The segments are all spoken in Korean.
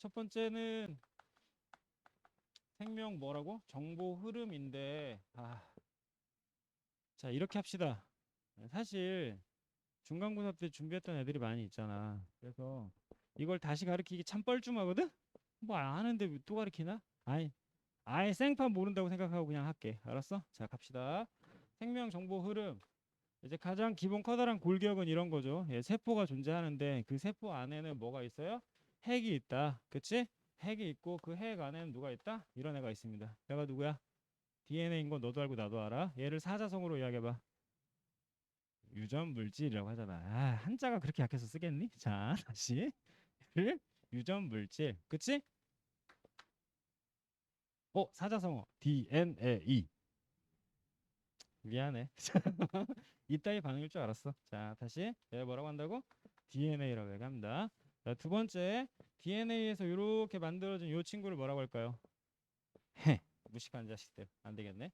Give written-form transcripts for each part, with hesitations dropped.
첫 번째는 생명 뭐라고? 정보 흐름인데 자 이렇게 합시다. 사실 중간고사 때 준비했던 애들이 많이 있잖아. 그래서 이걸 다시 가르치기 참 뻘쭘하거든? 뭐 아는데 왜 또 가르치나? 아예 생판 모른다고 생각하고 그냥 할게. 알았어? 자 갑시다. 생명 정보 흐름. 이제 가장 기본 커다란 골격은 이런 거죠. 예, 세포가 존재하는데 그 세포 안에는 뭐가 있어요? 핵이 있다. 그치? 핵이 있고 그 핵 안에는 누가 있다? 이런 애가 있습니다. 얘가 누구야? DNA인 건 너도 알고 나도 알아. 얘를 사자성어로 이야기해봐. 유전 물질이라고 하잖아. 한자가 그렇게 약해서 쓰겠니? 자, 다시. 얘를 유전 물질. 그치? 사자성어. DNA. 미안해. 이따위 반응일 줄 알았어. 자, 다시. 얘 뭐라고 한다고? DNA라고 얘기합니다. 자, 두 번째. DNA에서 이렇게 만들어진 이 친구를 뭐라고 할까요? 무식한 자식들. 안 되겠네.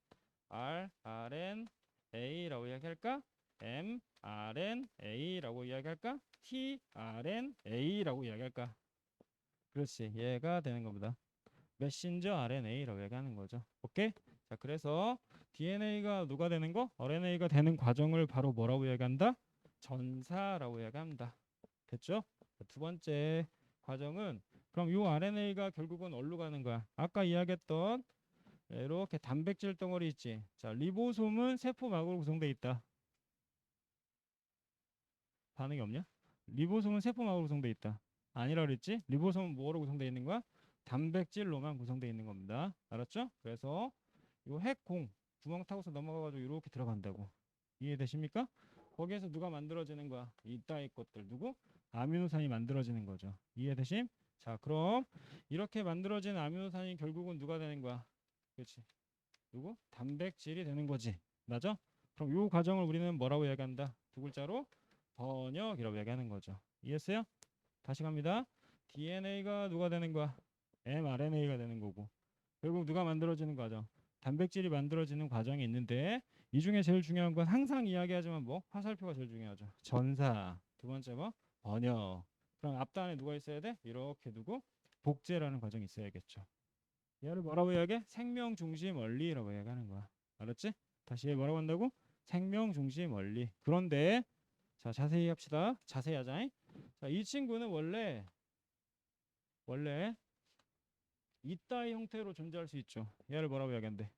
rRNA라고 이야기할까? mRNA라고 이야기할까? tRNA라고 이야기할까? 그렇지. 얘가 되는 겁니다. 메신저 RNA라고 얘기하는 거죠. 오케이? 자, 그래서 DNA가 누가 되는 거? RNA가 되는 과정을 바로 뭐라고 얘기한다? 전사라고 얘기합니다. 됐죠? 자, 두 번째 과정은 그럼 이 RNA가 결국은 어디로 가는 거야? 아까 이야기했던 이렇게 단백질 덩어리 있지. 자, 리보솜은 세포막으로 구성되어 있다. 반응이 없냐? 리보솜은 세포막으로 구성되어 있다. 아니라 그랬지? 리보솜은 뭐로 구성되어 있는 거야? 단백질로만 구성되어 있는 겁니다. 알았죠? 그래서 이 핵공 구멍 타고서 넘어가가지고 이렇게 들어간다고. 이해되십니까? 거기에서 누가 만들어지는 거야? 이따위 것들 누구? 아미노산이 만들어지는 거죠. 이해되심? 자, 그럼 이렇게 만들어진 아미노산이 결국은 누가 되는 거야? 그렇지? 누구? 단백질이 되는 거지. 맞아? 그럼 이 과정을 우리는 뭐라고 얘기한다? 두 글자로 번역이라고 얘기하는 거죠. 이해했어요? 다시 갑니다. DNA가 누가 되는 거야? mRNA가 되는 거고. 결국 누가 만들어지는 과정? 단백질이 만들어지는 과정이 있는데 이 중에 제일 중요한 건 항상 이야기하지만 뭐 화살표가 제일 중요하죠. 전사. 두 번째 뭐 번역. 그럼 앞단에 누가 있어야 돼? 이렇게 두고 복제라는 과정이 있어야겠죠. 얘를 뭐라고 이야기해? 생명 중심 원리라고 얘기하는 거야. 알았지? 다시 얘 뭐라고 한다고? 생명 중심 원리. 그런데 자 자세히 합시다. 자세히 하자. 자, 이 친구는 원래 이따위 형태로 존재할 수 있죠. 얘를 뭐라고 이야기한대?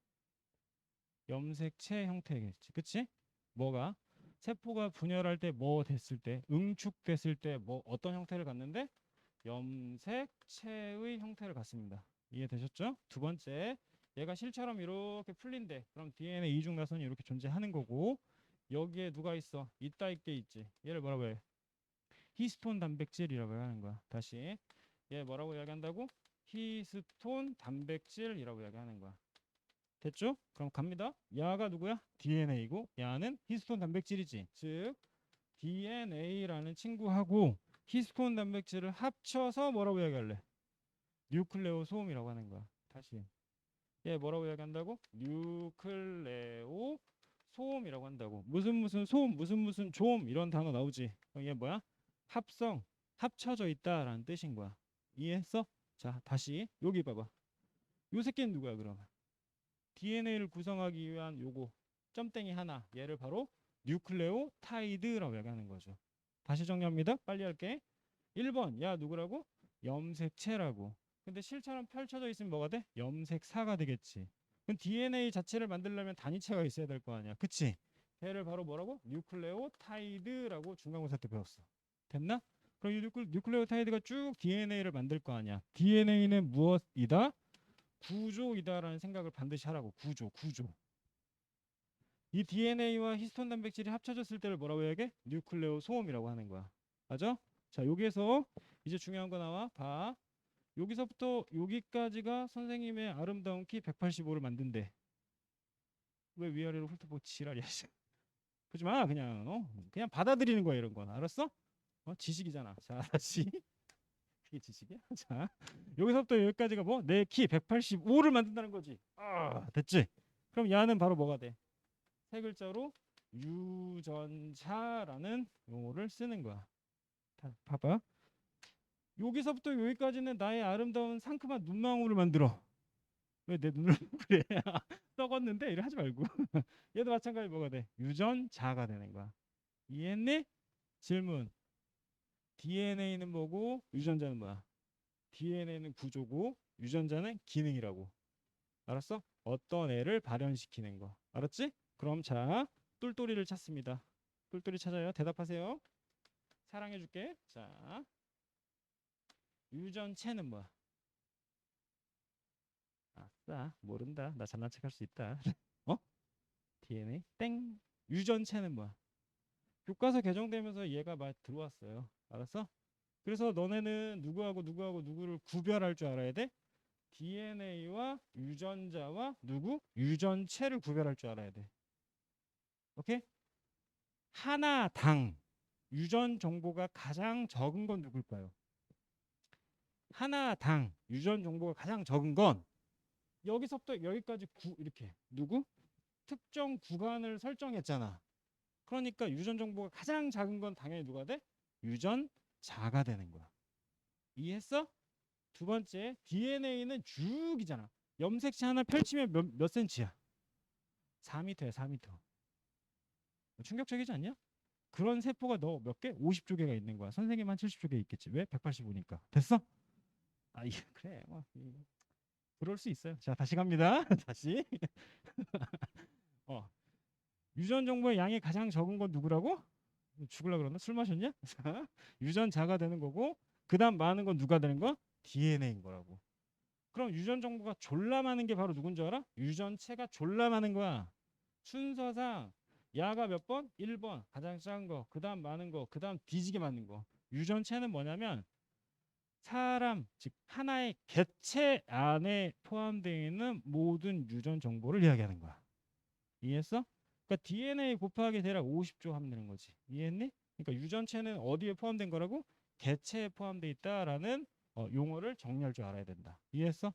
염색체 형태겠지. 그치? 뭐가? 세포가 분열할 때 뭐 됐을 때, 응축됐을 때 뭐 어떤 형태를 갖는데? 염색체의 형태를 갖습니다. 이해되셨죠? 두 번째, 얘가 실처럼 이렇게 풀린대. 그럼 DNA 이중나선이 이렇게 존재하는 거고 여기에 누가 있어? 이따 있게 있지. 얘를 뭐라고 해? 히스톤 단백질이라고 하는 거야. 다시 얘 뭐라고 이야기한다고? 히스톤 단백질이라고 이야기하는 거야. 됐죠? 그럼 갑니다. 야가 누구야? DNA고 야는 히스톤 단백질이지. 즉 DNA라는 친구하고 히스톤 단백질을 합쳐서 뭐라고 이야기할래? 뉴클레오 소음이라고 하는 거야. 다시 얘 뭐라고 이야기한다고? 뉴클레오 소음이라고 한다고. 무슨 소음 무슨 조음 이런 단어 나오지. 그럼 얘 뭐야? 합성 합쳐져 있다라는 뜻인 거야. 이해했어? 자 다시 여기 봐봐. 요 새끼는 누구야 그러면? DNA를 구성하기 위한 요거 점땡이 하나 얘를 바로 뉴클레오타이드라고 얘기하는 거죠. 다시 정리합니다. 빨리 할게. 1번 야 누구라고? 염색체라고. 근데 실처럼 펼쳐져 있으면 뭐가 돼? 염색사가 되겠지. 그럼 DNA 자체를 만들려면 단위체가 있어야 될 거 아니야. 그치? 걔를 바로 뭐라고? 뉴클레오타이드라고 중간고사 때 배웠어. 됐나? 그럼 이 뉴클레오타이드가 쭉 DNA를 만들 거 아니야. DNA는 무엇이다? 구조이다라는 생각을 반드시 하라고. 구조. 이 DNA와 히스톤 단백질이 합쳐졌을 때를 뭐라고 얘기해? 뉴클레오 소음이라고 하는 거야. 맞아? 자, 여기에서 이제 중요한 거 나와. 봐. 여기서부터 여기까지가 선생님의 아름다운 키 185를 만든대. 왜 위아래로 훑어보고 지랄이야. 보지 마. 그냥 받아들이는 거야 이런 건. 알았어? 지식이잖아. 자, 다시. 그게 지식이야? 자, 여기서부터 여기까지가 뭐? 내 키 185를 만든다는 거지. 됐지? 그럼 야는 바로 뭐가 돼? 세 글자로 유전자라는 용어를 쓰는 거야. 봐봐. 여기서부터 여기까지는 나의 아름다운 상큼한 눈망울을 만들어. 왜 내 눈을 그래? 썩었는데 이래 하지 말고. 얘도 마찬가지 뭐가 돼? 유전자가 되는 거야. 이해했니? 질문. DNA는 뭐고 유전자는 뭐야? DNA는 구조고 유전자는 기능이라고. 알았어? 어떤 애를 발현시키는 거. 알았지? 그럼 자, 똘똘이를 찾습니다. 똘똘이 찾아요. 대답하세요. 사랑해줄게. 자, 유전체는 뭐야? 아싸, 모른다. 나 잘난 척할 수 있다. 어? DNA? 땡. 유전체는 뭐야? 교과서 개정되면서 얘가 막 들어왔어요. 알았어? 그래서 너네는 누구하고 누구하고 누구를 구별할 줄 알아야 돼. DNA와 유전자와 누구? 유전체를 구별할 줄 알아야 돼. 오케이? 하나당 유전 정보가 가장 적은 건 누굴까요? 하나당 유전 정보가 가장 적은 건 여기서부터 여기까지 이렇게 누구? 특정 구간을 설정했잖아. 그러니까 유전 정보가 가장 작은 건 당연히 누가 돼? 유전자가 되는 거야. 이해했어? 두 번째, DNA는 쭉이잖아. 염색체 하나 펼치면 몇 센치야? 4m야, 4m. 충격적이지 않냐? 그런 세포가 너 몇 개? 50조 개가 있는 거야. 선생님 한 70조 개 있겠지. 왜? 185니까. 됐어? 아, 그래. 뭐, 그럴 수 있어요. 자, 다시 갑니다. 다시. 어, 유전 정보의 양이 가장 적은 건 누구라고? 죽을라 그러나? 술 마셨냐? 유전자가 되는 거고, 그다음 많은 건 누가 되는 거? DNA인 거라고. 그럼 유전 정보가 졸라 많은 게 바로 누군지 알아? 유전체가 졸라 많은 거야. 순서상 야가 몇 번? 1번. 가장 작은 거. 그다음 많은 거. 그다음 뒤지게 많은 거. 유전체는 뭐냐면 사람, 즉 하나의 객체 안에 포함되어 있는 모든 유전 정보를 이야기하는 거야. 이해했어? 그러니까 DNA 곱하기 대략 50조 하면 되는 거지. 이해했니? 그러니까 유전체는 어디에 포함된 거라고? 객체에 포함되어 있다라는 용어를 정리할 줄 알아야 된다. 이해했어?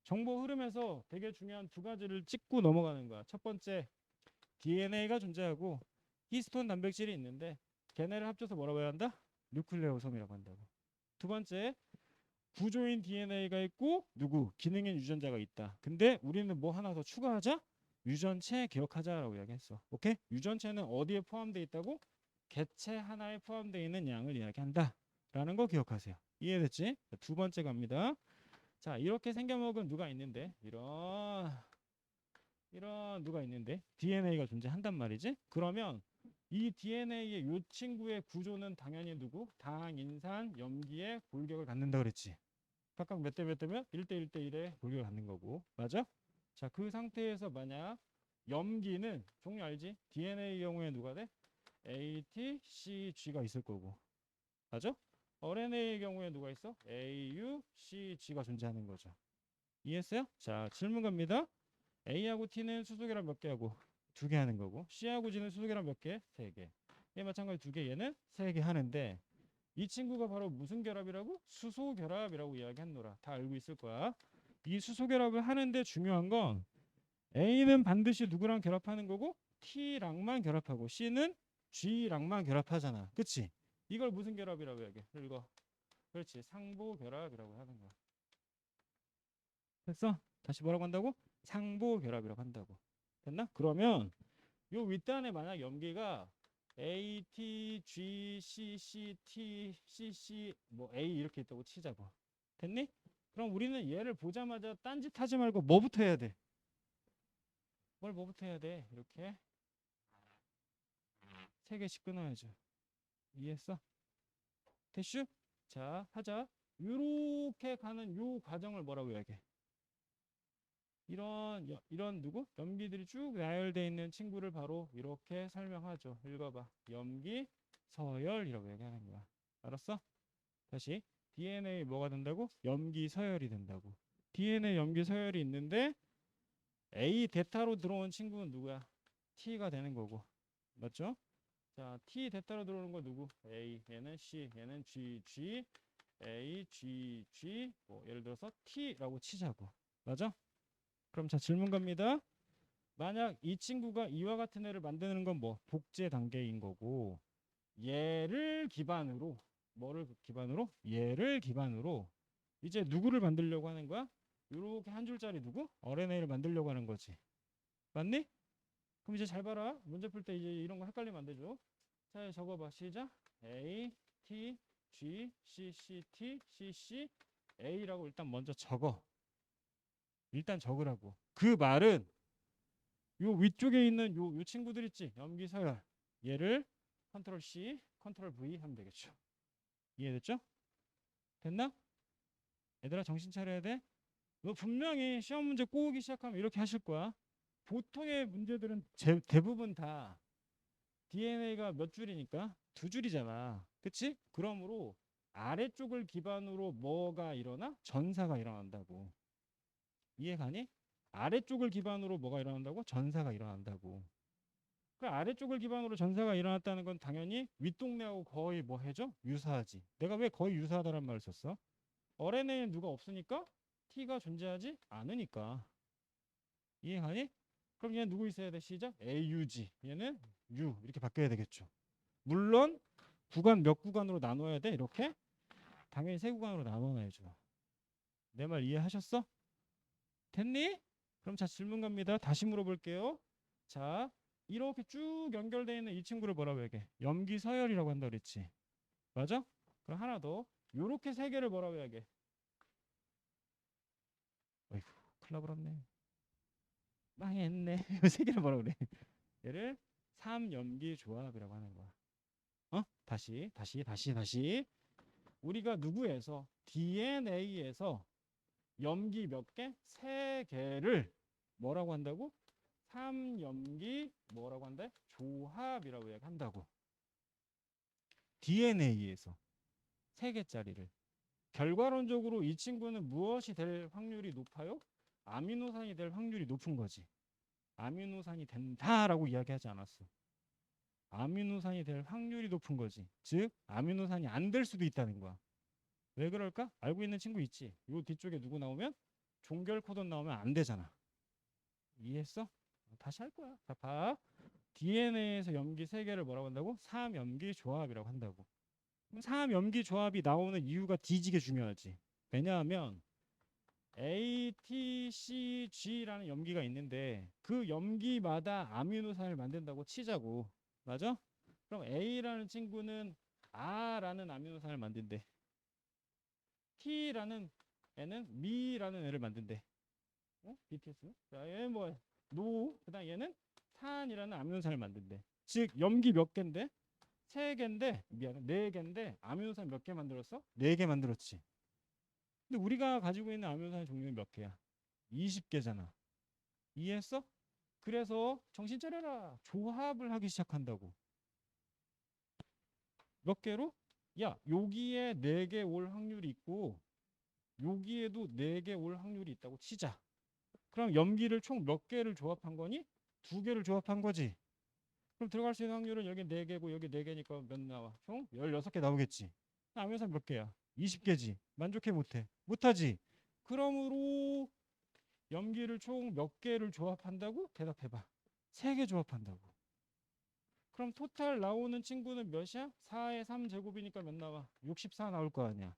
정보 흐름에서 되게 중요한 두 가지를 짚고 넘어가는 거야. 첫 번째, DNA가 존재하고 히스톤 단백질이 있는데 걔네를 합쳐서 뭐라고 해야 한다? 뉴클레오솜이라고 한다고. 두 번째, 구조인 DNA가 있고 누구? 기능인 유전자가 있다. 근데 우리는 뭐 하나 더 추가하자? 유전체 기억하자라고 이야기했어. 오케이? 유전체는 어디에 포함되어 있다고? 객체 하나에 포함되어 있는 양을 이야기한다. 라는 거 기억하세요. 이해됐지? 두 번째 갑니다. 자, 이렇게 생겨먹은 누가 있는데 이런 누가 있는데 DNA가 존재한단 말이지. 그러면 이 DNA의 요 친구의 구조는 당연히 누구? 당, 인산, 염기의 골격을 갖는다 그랬지. 각각 몇 대 몇 대면 1대 1대 1의 골격을 갖는 거고. 맞아? 자, 그 상태에서 만약 염기는 종류 알지? DNA의 경우에 누가 돼? A, T, C, G가 있을 거고. 맞아? RNA의 경우에 누가 있어? A, U, C, G가 존재하는 거죠. 이해했어요? 자, 질문 갑니다. A하고 T는 수소결합 몇 개 하고? 2개 하는 거고. C하고 G는 수소결합 몇 개? 3개. 얘 마찬가지 2개, 얘는 3개 하는데 이 친구가 바로 무슨 결합이라고? 수소결합이라고 이야기했노라. 다 알고 있을 거야. 이 수소결합을 하는데 중요한 건 A는 반드시 누구랑 결합하는 거고 T랑만 결합하고 C는 G랑만 결합하잖아. 그치? 이걸 무슨 결합이라고 이야기해? 읽어. 그렇지. 상보결합이라고 하는 거야. 됐어? 다시 뭐라고 한다고? 상보결합이라고 한다고. 됐나? 그러면 요 윗단에 만약 염기가 A, T, G, C, C, T, C, C, 뭐 A 이렇게 있다고 치자고. 됐니? 그럼 우리는 얘를 보자마자 딴짓 하지 말고 뭐부터 해야 돼? 뭐부터 해야 돼? 이렇게 3개씩 끊어야죠. 이해했어? 됐슈? 자, 하자. 요렇게 가는 요 과정을 뭐라고 이야기해? 이런 누구? 염기들이 쭉 나열되어 있는 친구를 바로 이렇게 설명하죠. 읽어봐. 염기 서열이라고 얘기하는 거야. 알았어? 다시 DNA 뭐가 된다고? 염기 서열이 된다고. DNA 염기 서열이 있는데 A 데타로 들어온 친구는 누구야? T가 되는 거고. 맞죠? 자, T 데타로 들어오는 거 누구? A, 얘는 C, 얘는 G, G, A, G, G, 뭐 예를 들어서 T라고 치자고. 맞아? 그럼 자, 질문 갑니다. 만약 이 친구가 이와 같은 애를 만드는 건 뭐? 복제 단계인 거고 얘를 기반으로 뭐를 기반으로? 얘를 기반으로 이제 누구를 만들려고 하는 거야? 요렇게 한 줄짜리 누구? RNA를 만들려고 하는 거지. 맞니? 그럼 이제 잘 봐라. 문제 풀 때 이제 이런 거 헷갈리면 안 되죠. 자, 적어봐. 시작. A, T, G, C, C, T, C, C, A라고 일단 먼저 적어. 일단 적으라고. 그 말은 요 위쪽에 있는 요 친구들 있지? 염기서열. 얘를 컨트롤 C, 컨트롤 V 하면 되겠죠. 이해됐죠? 됐나? 얘들아 정신 차려야 돼. 너 분명히 시험 문제 꼬우기 시작하면 이렇게 하실 거야. 보통의 문제들은 대부분 다 DNA가 몇 줄이니까? 두 줄이잖아. 그치? 그러므로 아래쪽을 기반으로 뭐가 일어나? 전사가 일어난다고. 이해가니? 아래쪽을 기반으로 뭐가 일어난다고? 전사가 일어난다고. 그 아래쪽을 기반으로 전사가 일어났다는 건 당연히 윗동네하고 거의 뭐 해죠? 유사하지. 내가 왜 거의 유사하다는 말을 썼어? RNA에 누가 없으니까 T가 존재하지 않으니까. 이해가니? 그럼 얘는 누구 있어야 돼? 시작. AUG. 얘는 U. 이렇게 바뀌어야 되겠죠. 물론 구간 몇 구간으로 나눠야 돼? 이렇게? 당연히 세 구간으로 나눠놔야죠. 내 말 이해하셨어? 됐니? 그럼 자 질문 갑니다. 다시 물어볼게요. 자 이렇게 쭉 연결되어 있는 이 친구를 뭐라고 얘기해? 염기서열이라고 한다 그랬지. 맞아? 그럼 하나 더. 요렇게 세 개를 뭐라고 얘기해? 어이구 큰일 나버렸네. 망했네. 세 개를 뭐라고 그래? 얘를 삼염기조합이라고 하는 거야. 다시. 우리가 누구에서? DNA에서 염기 몇 개? 세 개를 뭐라고 한다고? 삼염기 뭐라고 한다? 조합이라고 얘기한다고. DNA에서 세 개짜리를. 결과론적으로 이 친구는 무엇이 될 확률이 높아요? 아미노산이 될 확률이 높은 거지. 아미노산이 된다라고 이야기하지 않았어. 아미노산이 될 확률이 높은 거지. 즉 아미노산이 안 될 수도 있다는 거야. 왜 그럴까? 알고 있는 친구 있지? 요 뒤쪽에 누구 나오면? 종결 코돈 나오면 안 되잖아. 이해했어? 다시 할 거야. 자, 봐. DNA에서 염기 세 개를 뭐라고 한다고? 삼염기 조합이라고 한다고. 그럼 삼염기 조합이 나오는 이유가 뒤지게 중요하지. 왜냐하면 A, T, C, G라는 염기가 있는데 그 염기마다 아미노산을 만든다고 치자고. 맞아? 그럼 A라는 친구는 R라는 아미노산을 만든대. T라는 애는 미라는 애를 만든대. BTS? 자, 얘는 뭐 노. 그다음 얘는 산이라는 아미노산을 만든대. 즉 염기 몇 개인데? 세 개인데 미안해 네 개인데 아미노산 몇 개 만들었어? 네 개 만들었지. 근데 우리가 가지고 있는 아미노산의 종류는 몇 개야? 20개잖아. 이해했어? 그래서 정신 차려라. 조합을 하기 시작한다고. 몇 개로? 야, 여기에 4개 올 확률이 있고 여기에도 4개 올 확률이 있다고 치자. 그럼 염기를 총 몇 개를 조합한 거니? 2개를 조합한 거지. 그럼 들어갈 수 있는 확률은 여기 4개고 여기 4개니까 몇 나와? 총 16개 나오겠지. 아미노산 몇 개야? 20개지. 만족해 못해? 못하지. 그러므로 염기를 총 몇 개를 조합한다고? 대답해봐. 3개 조합한다고. 그럼 토탈 나오는 친구는 몇이야? 4의 3제곱이니까 몇 나와? 64 나올 거 아니야.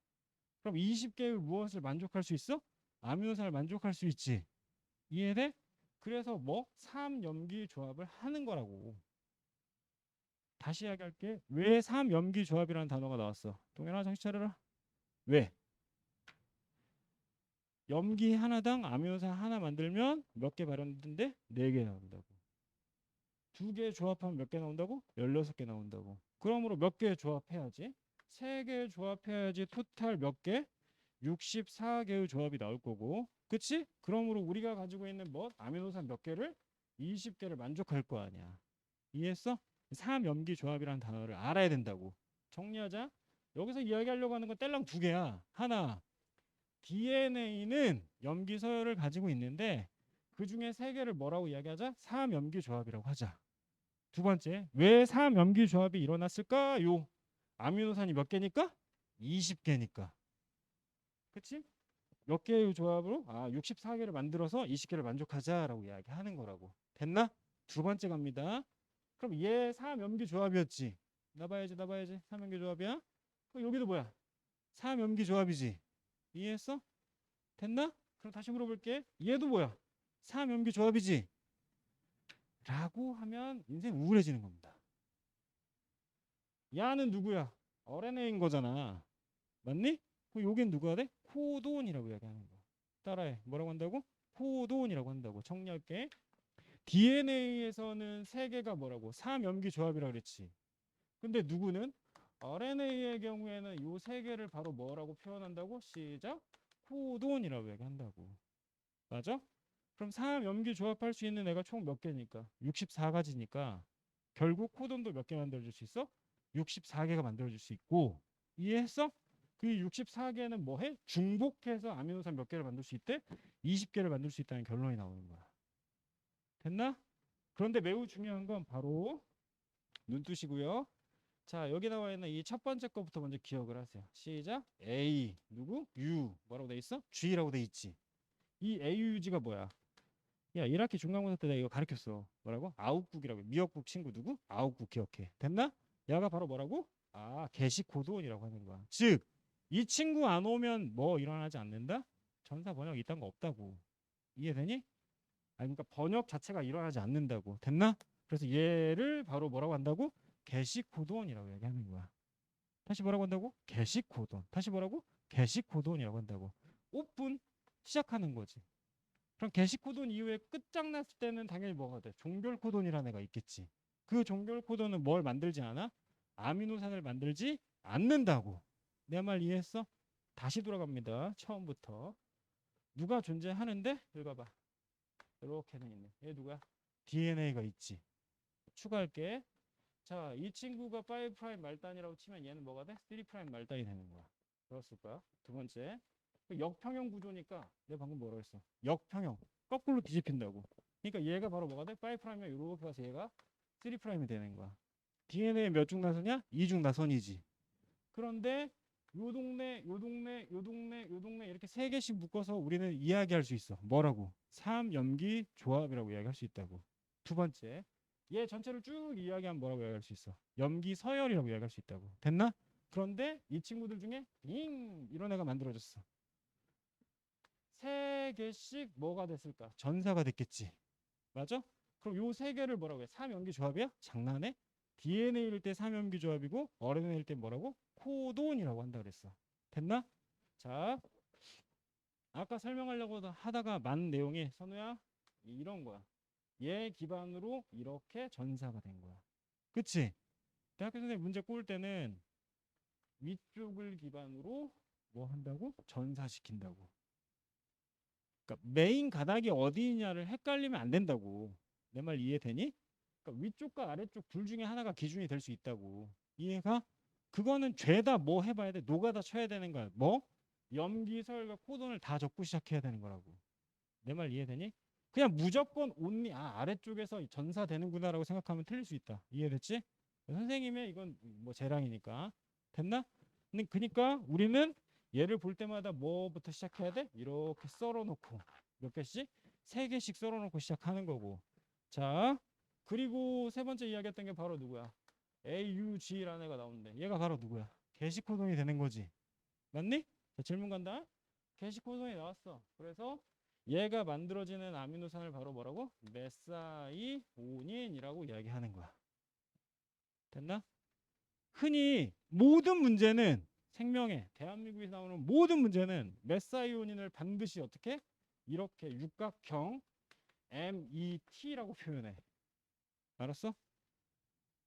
그럼 20개의 무엇을 만족할 수 있어? 아미노산을 만족할 수 있지. 이해돼? 그래서 뭐? 3염기 조합을 하는 거라고. 다시 이야기할게. 왜 3염기 조합이라는 단어가 나왔어? 동현아 정신 차려라. 왜? 염기 하나당 아미노산 하나 만들면 몇 개 발현되는데? 4개 나온다고. 2개 조합하면 몇 개 나온다고? 16개 나온다고. 그러므로 몇 개 조합해야지? 3개 조합해야지 토탈 몇 개? 64개의 조합이 나올 거고. 그치? 그러므로 우리가 가지고 있는 뭐? 아미노산 몇 개를? 20개를 만족할 거 아니야. 이해했어? 3염기 조합이라는 단어를 알아야 된다고. 정리하자. 여기서 이야기하려고 하는 건 뗄랑 2개야. 하나, DNA는 염기 서열을 가지고 있는데 그 중에 3개를 뭐라고 이야기하자? 3염기 조합이라고 하자. 두 번째, 왜 3염기 조합이 일어났을까요? 아미노산이 몇 개니까? 20개니까. 그치? 몇 개의 조합으로? 64개를 만들어서 20개를 만족하자라고 이야기하는 거라고. 됐나? 두 번째 갑니다. 그럼 얘 3염기 조합이었지. 나봐야지. 3염기 조합이야. 그럼 여기도 뭐야? 3염기 조합이지. 이해했어? 됐나? 그럼 다시 물어볼게. 얘도 뭐야? 3염기 조합이지. 라고 하면 인생 우울해지는 겁니다. 야는 누구야? RNA인 거잖아. 맞니? 그럼 여긴 누가 돼? 코돈이라고 이야기하는 거야. 따라해. 뭐라고 한다고? 코돈이라고 한다고. 정리할게. DNA에서는 세 개가 뭐라고? 3염기 조합이라고 그랬지. 근데 누구는? RNA의 경우에는 요 세 개를 바로 뭐라고 표현한다고? 시작. 코돈이라고 얘기한다고. 맞아? 그럼 3염기 조합할 수 있는 애가 총 몇 개니까? 64가지니까 결국 코돈도 몇 개 만들어줄 수 있어? 64개가 만들어줄 수 있고. 이해했어? 그 64개는 뭐 해? 중복해서 아미노산 몇 개를 만들 수 있대? 20개를 만들 수 있다는 결론이 나오는 거야. 됐나? 그런데 매우 중요한 건 바로 눈 뜨시고요. 자, 여기 나와 있는 이 첫 번째 거부터 먼저 기억을 하세요. 시작. A 누구? U 뭐라고 돼 있어? G라고 돼 있지. 이 AUG가 뭐야? 야, 1학기 중간고사 때 내가 이거 가르쳤어. 뭐라고? 아웃국이라고. 미역국 친구 누구? 아웃국 기억해. 됐나? 얘가 바로 뭐라고? 아, 게시코드원이라고 하는 거야. 즉, 이 친구 안 오면 뭐 일어나지 않는다? 전사 번역 이딴 거 없다고. 이해되니? 아니, 그러니까 번역 자체가 일어나지 않는다고. 됐나? 그래서 얘를 바로 뭐라고 한다고? 게시코드원이라고 얘기하는 거야. 다시 뭐라고 한다고? 게시코드원. 다시 뭐라고? 게시코드원이라고 한다고. 오픈 시작하는 거지. 그럼 게시코돈 이후에 끝장났을 때는 당연히 뭐가 돼? 종결코돈이라는 애가 있겠지. 그 종결코돈은 뭘 만들지 않아? 아미노산을 만들지 않는다고. 내 말 이해했어? 다시 돌아갑니다. 처음부터. 누가 존재하는데? 읽어봐. 이렇게는 있네. 얘 누가? DNA가 있지. 추가할게. 자, 이 친구가 5' 말단이라고 치면 얘는 뭐가 돼? 3' 말단이 되는 거야. 들었을 거야. 두 번째. 역평형 구조니까 내가 방금 뭐라고 했어? 역평형. 거꾸로 뒤집힌다고. 그러니까 얘가 바로 뭐가 돼? 5'이면 이렇게 가서 얘가 3'이 되는 거야. DNA 몇 중 나선이야? 2중 나선이지. 그런데 요 동네, 요 동네, 요 동네, 요 동네 이렇게 세 개씩 묶어서 우리는 이야기할 수 있어. 뭐라고? 3염기 조합이라고 이야기할 수 있다고. 두 번째. 얘 전체를 쭉 이야기하면 뭐라고 이야기할 수 있어? 염기 서열이라고 이야기할 수 있다고. 됐나? 그런데 이 친구들 중에 이런 애가 만들어졌어. 세 개씩 뭐가 됐을까? 전사가 됐겠지. 맞아? 그럼 요 세 개를 뭐라고 해? 3염기 조합이야? 장난해? DNA일 때 3염기 조합이고 RNA일 때 뭐라고? 코돈이라고 한다 그랬어. 됐나? 자, 아까 설명하려고 하다가 만 내용이 선우야 이런 거야. 얘 기반으로 이렇게 전사가 된 거야. 그치? 대학교 선생님 문제 꼴 때는 위쪽을 기반으로 뭐 한다고? 전사시킨다고. 그러니까 메인 가닥이 어디냐를 헷갈리면 안 된다고. 내 말 이해되니? 그러니까 위쪽과 아래쪽 둘 중에 하나가 기준이 될 수 있다고. 이해가? 그거는 죄다 뭐 해봐야 돼? 노가다 쳐야 되는 거야. 뭐? 염기설과 코돈을 다 적고 시작해야 되는 거라고. 내 말 이해되니? 그냥 무조건 온리 아래쪽에서 전사되는구나라고 생각하면 틀릴 수 있다. 이해됐지? 선생님의 이건 뭐 재량이니까. 됐나? 근데 그러니까 우리는 얘를 볼 때마다 뭐부터 시작해야 돼? 이렇게 썰어놓고 몇 개씩? 세 개씩 썰어놓고 시작하는 거고. 자, 그리고 세 번째 이야기했던 게 바로 누구야? AUG라는 애가 나오는데 얘가 바로 누구야? 게시코돈이 되는 거지. 맞니? 자, 질문 간다. 게시코돈이 나왔어. 그래서 얘가 만들어지는 아미노산을 바로 뭐라고? 메사이오닌이라고 이야기하는 거야. 됐나? 흔히 모든 문제는 생명에 대한민국에서 나오는 모든 문제는 메사이오닌을 반드시 어떻게? 이렇게 육각형 MET라고 표현해. 알았어?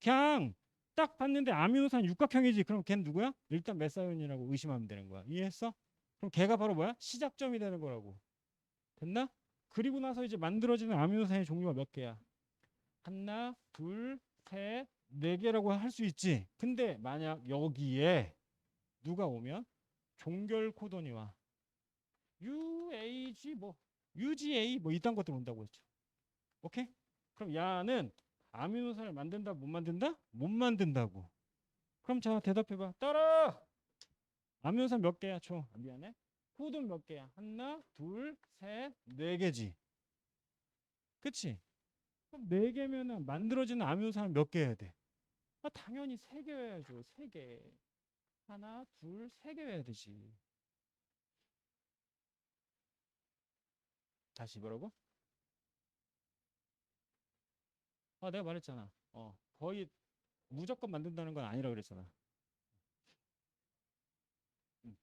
그냥 딱 봤는데 아미노산 육각형이지. 그럼 걔는 누구야? 일단 메사이오닌이라고 의심하면 되는 거야. 이해했어? 그럼 걔가 바로 뭐야? 시작점이 되는 거라고. 됐나? 그리고 나서 이제 만들어지는 아미노산의 종류가 몇 개야? 하나, 둘, 셋, 네 개라고 할 수 있지. 근데 만약 여기에 누가 오면 종결 코돈이 와. UAG 뭐 UGA 뭐 이딴 것들 온다고 했죠. 오케이? 그럼 야는 아미노산을 만든다 못 만든다? 못 만든다고. 그럼 자 대답해봐. 따라. 아미노산 몇 개야 총? 미안해. 코돈 몇 개야? 하나, 둘, 셋, 네 개지. 그치? 그럼 네 개면은 만들어지는 아미노산 몇 개 해야 돼? 아, 당연히 세 개여야죠. 세 개. 하나, 둘, 세 개여야 되지. 다시 뭐라고? 내가 말했잖아. 거의 무조건 만든다는 건 아니라 그랬잖아. 음,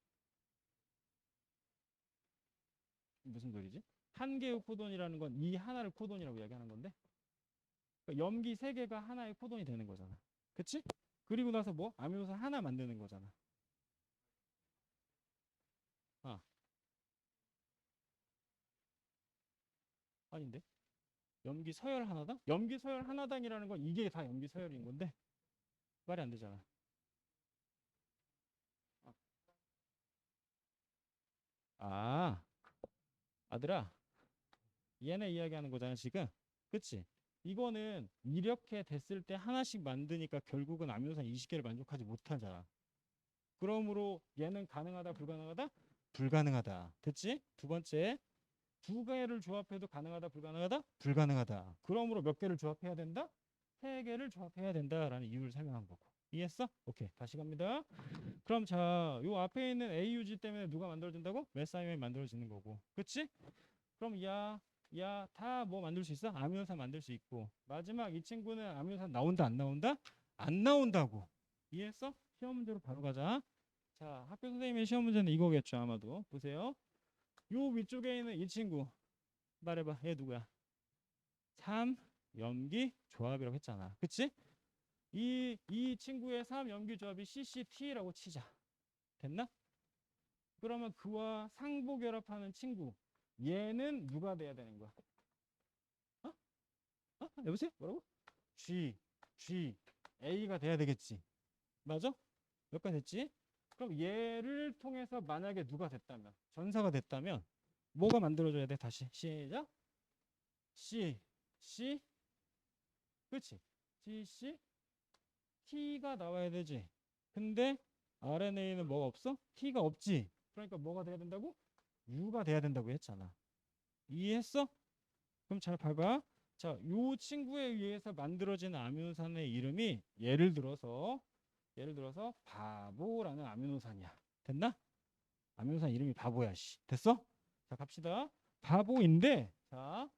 무슨 소리지? 한 개의 코돈이라는 건 이 하나를 코돈이라고 이야기하는 건데, 그러니까 염기 세 개가 하나의 코돈이 되는 거잖아. 그치? 그리고 나서 뭐? 아미노산 하나 만드는 거잖아. 아, 아닌데? 염기 서열 하나당? 염기 서열 하나당이라는 건 이게 다 염기 서열인 건데 말이 안 되잖아. 아, 아들아, 얘네 이야기하는 거잖아 지금. 그치? 이거는 이렇게 됐을 때 하나씩 만드니까 결국은 아미노산 20개를 만족하지 못하잖아. 그러므로 얘는 가능하다, 불가능하다? 불가능하다. 됐지? 두 번째, 두 개를 조합해도 가능하다, 불가능하다? 불가능하다. 그러므로 몇 개를 조합해야 된다? 세 개를 조합해야 된다라는 이유를 설명한 거고. 이해했어? 오케이. 다시 갑니다. 그럼 자, 요 앞에 있는 AUG 때문에 누가 만들어진다고? 메사임이 만들어지는 거고. 그치? 그럼 다 뭐 만들 수 있어? 아미노산 만들 수 있고. 마지막 이 친구는 아미노산 나온다, 안 나온다? 안 나온다고. 이해했어? 시험 문제로 바로 가자. 자, 학교 선생님의 시험 문제는 이거겠죠, 아마도. 보세요. 요 위쪽에 있는 이 친구. 말해봐. 얘 누구야? 3 염기 조합이라고 했잖아. 그치? 이 친구의 3 염기 조합이 CCT라고 치자. 됐나? 그러면 그와 상부결합하는 친구. 얘는 누가 돼야 되는 거야? 어? 여보세요? 뭐라고? G, A가 돼야 되겠지. 맞아? 몇 가 됐지? 그럼 얘를 통해서 만약에 누가 됐다면, 전사가 됐다면 뭐가 만들어져야 돼? 다시 시작. C, 그치? C, T가 나와야 되지. 근데 RNA는 뭐가 없어? T가 없지. 그러니까 뭐가 돼야 된다고? U가 돼야 된다고 했잖아. 이해했어? 그럼 잘 봐봐. 자, 요 친구에 의해서 만들어진 아미노산의 이름이 예를 들어서 바보라는 아미노산이야. 됐나? 아미노산 이름이 바보야. 씨. 됐어? 자, 갑시다. 바보인데, 자,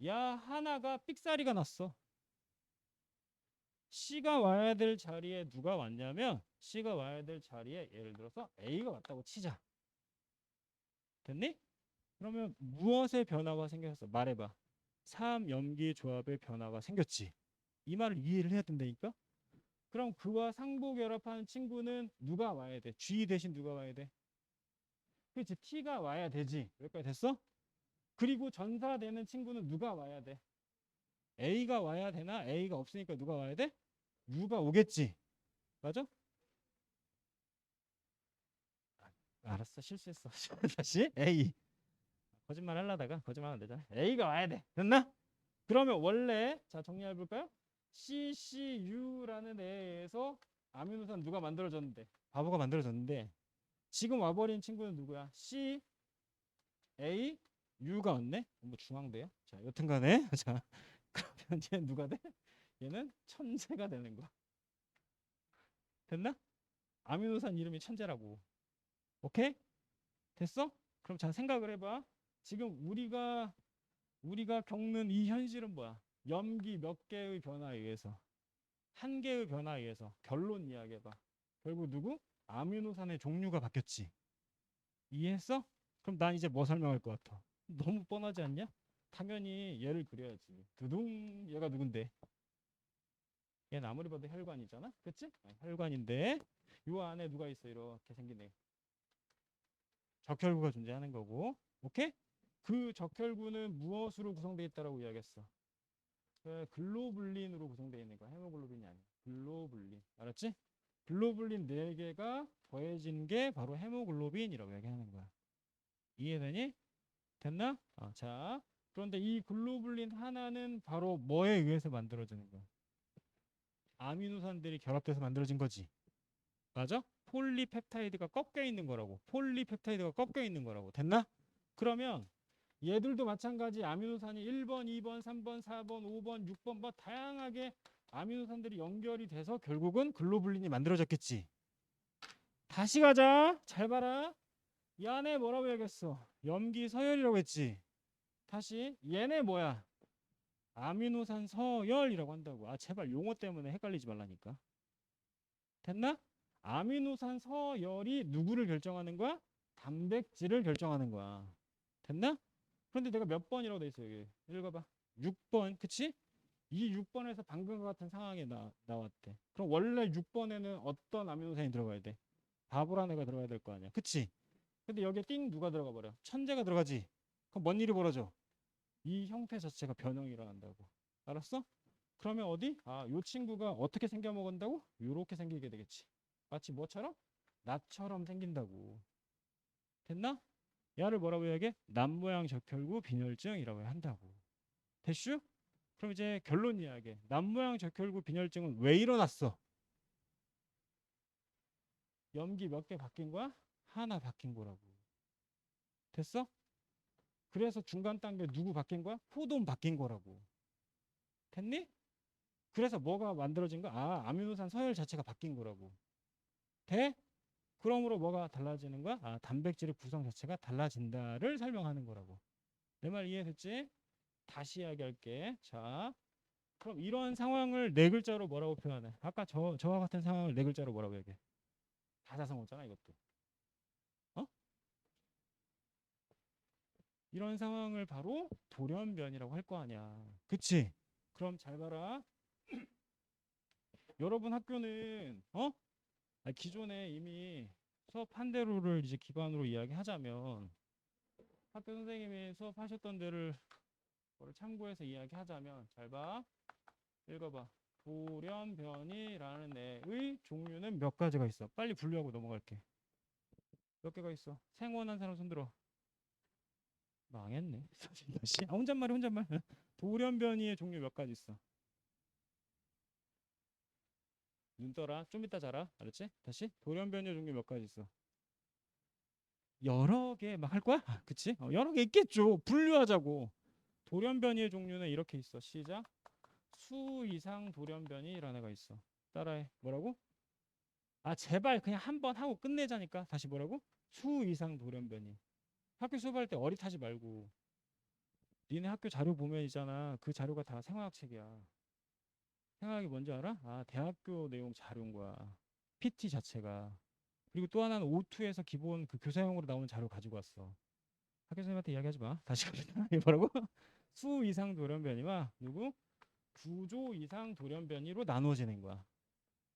야 하나가 삑사리가 났어. C가 와야 될 자리에 누가 왔냐면 C가 와야 될 자리에 예를 들어서 A가 왔다고 치자. 됐니? 그러면 무엇의 변화가 생겼어? 말해봐. 3염기 조합의 변화가 생겼지. 이 말을 이해를 해야 된다니까? 그럼 그와 상부 결합하는 친구는 누가 와야 돼? G 대신 누가 와야 돼? 그렇지. T가 와야 되지. 여기까지 됐어? 그리고 전사되는 친구는 누가 와야 돼? A가 와야 되나? A가 없으니까 누가 와야 돼? U가 오겠지. 맞아? 알았어. 실수했어. 다시 A. 거짓말 하려다가 거짓말 안 되잖아. A가 와야 돼. 됐나? 그러면 원래 자 정리해 볼까요? CCU라는 애에서 아미노산 누가 만들어졌는데? 바보가 만들어졌는데 지금 와버린 친구는 누구야? C, A, U가 왔네? 뭐 중앙대야? 자 여튼간에 자 그러면 얘는 누가 돼? 얘는 천재가 되는 거야. 됐나? 아미노산 이름이 천재라고. 오케이? 됐어? 그럼 잘 생각을 해봐. 지금 우리가 겪는 이 현실은 뭐야? 염기 몇 개의 변화에 의해서 한 개의 변화에 의해서 결론 이야기해봐. 결국 누구? 아미노산의 종류가 바뀌었지. 이해했어? 그럼 난 이제 뭐 설명할 것 같아? 너무 뻔하지 않냐? 당연히 얘를 그려야지. 두둥 얘가 누군데? 얘는 아무리 봐도 혈관이잖아. 그치? 혈관인데 요 안에 누가 있어? 이렇게 생긴 애. 적혈구가 존재하는 거고. 오케이? 그 적혈구는 무엇으로 구성되어 있다라고 이야기했어? 글로불린으로 구성되어 있는 거야. 헤모글로빈이 아니야. 글로불린. 알았지? 글로불린 4개가 더해진 게 바로 헤모글로빈이라고 얘기하는 거야. 이해되니? 됐나? 자, 그런데 이 글로불린 하나는 바로 뭐에 의해서 만들어지는 거야? 아미노산들이 결합돼서 만들어진 거지. 맞아? 폴리펩타이드가 꺾여 있는 거라고. 폴리펩타이드가 꺾여 있는 거라고. 됐나? 그러면 얘들도 마찬가지 아미노산이 1번, 2번, 3번, 4번, 5번, 6번 뭐 다양하게 아미노산들이 연결이 돼서 결국은 글로불린이 만들어졌겠지. 다시 가자. 잘 봐라. 이 안에 뭐라고 해야겠어? 염기 서열이라고 했지. 다시 얘네 뭐야? 아미노산 서열이라고 한다고. 아 제발 용어 때문에 헷갈리지 말라니까. 됐나? 아미노산 서열이 누구를 결정하는 거야? 단백질을 결정하는 거야. 됐나? 그런데 내가 몇 번이라고 돼 있어 여기. 읽어봐. 6번. 그치? 이 6번에서 방금과 같은 상황이 나왔대. 그럼 원래 6번에는 어떤 아미노산이 들어가야 돼? 바보란 애가 들어가야 될 거 아니야. 그치? 근데 여기에 띵 누가 들어가 버려? 천재가 들어가지. 그럼 뭔 일이 벌어져? 이 형태 자체가 변형이 일어난다고. 알았어? 그러면 어디? 아, 요 친구가 어떻게 생겨 먹은다고? 요렇게 생기게 되겠지. 마치 뭐처럼? 나처럼 생긴다고. 됐나? 야를 뭐라고 해야게? 남모양 적혈구 빈혈증이라고 한다고. 됐슈? 그럼 이제 결론 이야기. 남모양 적혈구 빈혈증은 왜 일어났어? 염기 몇 개 바뀐 거야? 하나 바뀐 거라고. 됐어? 그래서 중간 단계 누구 바뀐 거야? 코돈 바뀐 거라고. 됐니? 그래서 뭐가 만들어진 거야? 아, 아미노산 서열 자체가 바뀐 거라고. 돼? 그러므로 뭐가 달라지는 거야? 아, 단백질의 구성 자체가 달라진다를 설명하는 거라고. 내 말 이해됐지? 다시 이야기할게. 자, 그럼 이런 상황을 네 글자로 뭐라고 표현해? 아까 저와 같은 상황을 네 글자로 뭐라고 얘기해? 다자성어잖아, 이것도. 어? 이런 상황을 바로 돌연변이라고 할 거 아니야. 그치? 그럼 잘 봐라. 여러분 학교는 기존에 이미 수업한 대로를 이제 기반으로 이야기하자면 학교 선생님이 수업하셨던 데를 참고해서 이야기하자면 잘 봐. 읽어봐. 돌연변이라는 애의 종류는 몇 가지가 있어. 빨리 분류하고 넘어갈게. 몇 개가 있어? 생원한 사람 손들어. 망했네. 다시. 혼잣말이 혼잣말. 돌연변이의 종류 몇 가지 있어. 눈 떠라. 좀 이따 자라. 알았지? 다시. 돌연변이의 종류 몇 가지 있어. 여러 개 막 할 거야? 그치? 여러 개 있겠죠. 분류하자고. 돌연변이의 종류는 이렇게 있어. 시작. 수 이상 돌연변이라는 애가 있어. 따라해. 뭐라고? 아 제발 그냥 한 번 하고 끝내자니까. 다시 뭐라고? 수 이상 돌연변이. 학교 수업할 때 어릿하지 말고. 니네 학교 자료 보면 있잖아. 그 자료가 다 생화학 책이야. 생각이 뭔지 알아? 아, 대학교 내용 자료인 거야. PT 자체가. 그리고 또 하나는 O2에서 기본 그 교사용으로 나오는 자료 가지고 왔어. 학교 선생님한테 이야기하지 마. 다시 가르쳐. 이게 뭐라고? 수 이상 돌연변이와 누구? 구조 이상 돌연변이로 나누어지는 거야.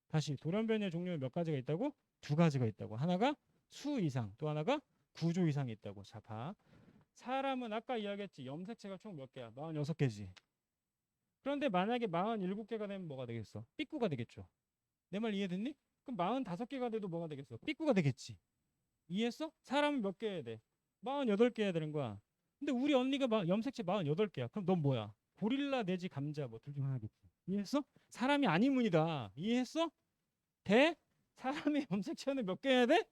다시 돌연변이의 종류는 몇 가지가 있다고? 두 가지가 있다고. 하나가 수 이상, 또 하나가 구조 이상이 있다고. 자, 봐. 사람은 아까 이야기했지. 염색체가 총 몇 개야? 46개지. 그런데 만약에 47개가 되면 뭐가 되겠어? 삐꾸가 되겠죠. 내 말 이해됐니? 그럼 45개가 돼도 뭐가 되겠어? 삐꾸가 되겠지. 이해했어? 사람은 몇 개 해야 돼? 48개 해야 되는 거야. 근데 우리 언니가 염색체 48개야. 그럼 넌 뭐야? 고릴라 내지 감자 뭐 둘 중 하나겠지. 이해했어? 사람이 아니문이다. 이해했어? 돼? 사람이 염색체는 몇 개 해야 돼?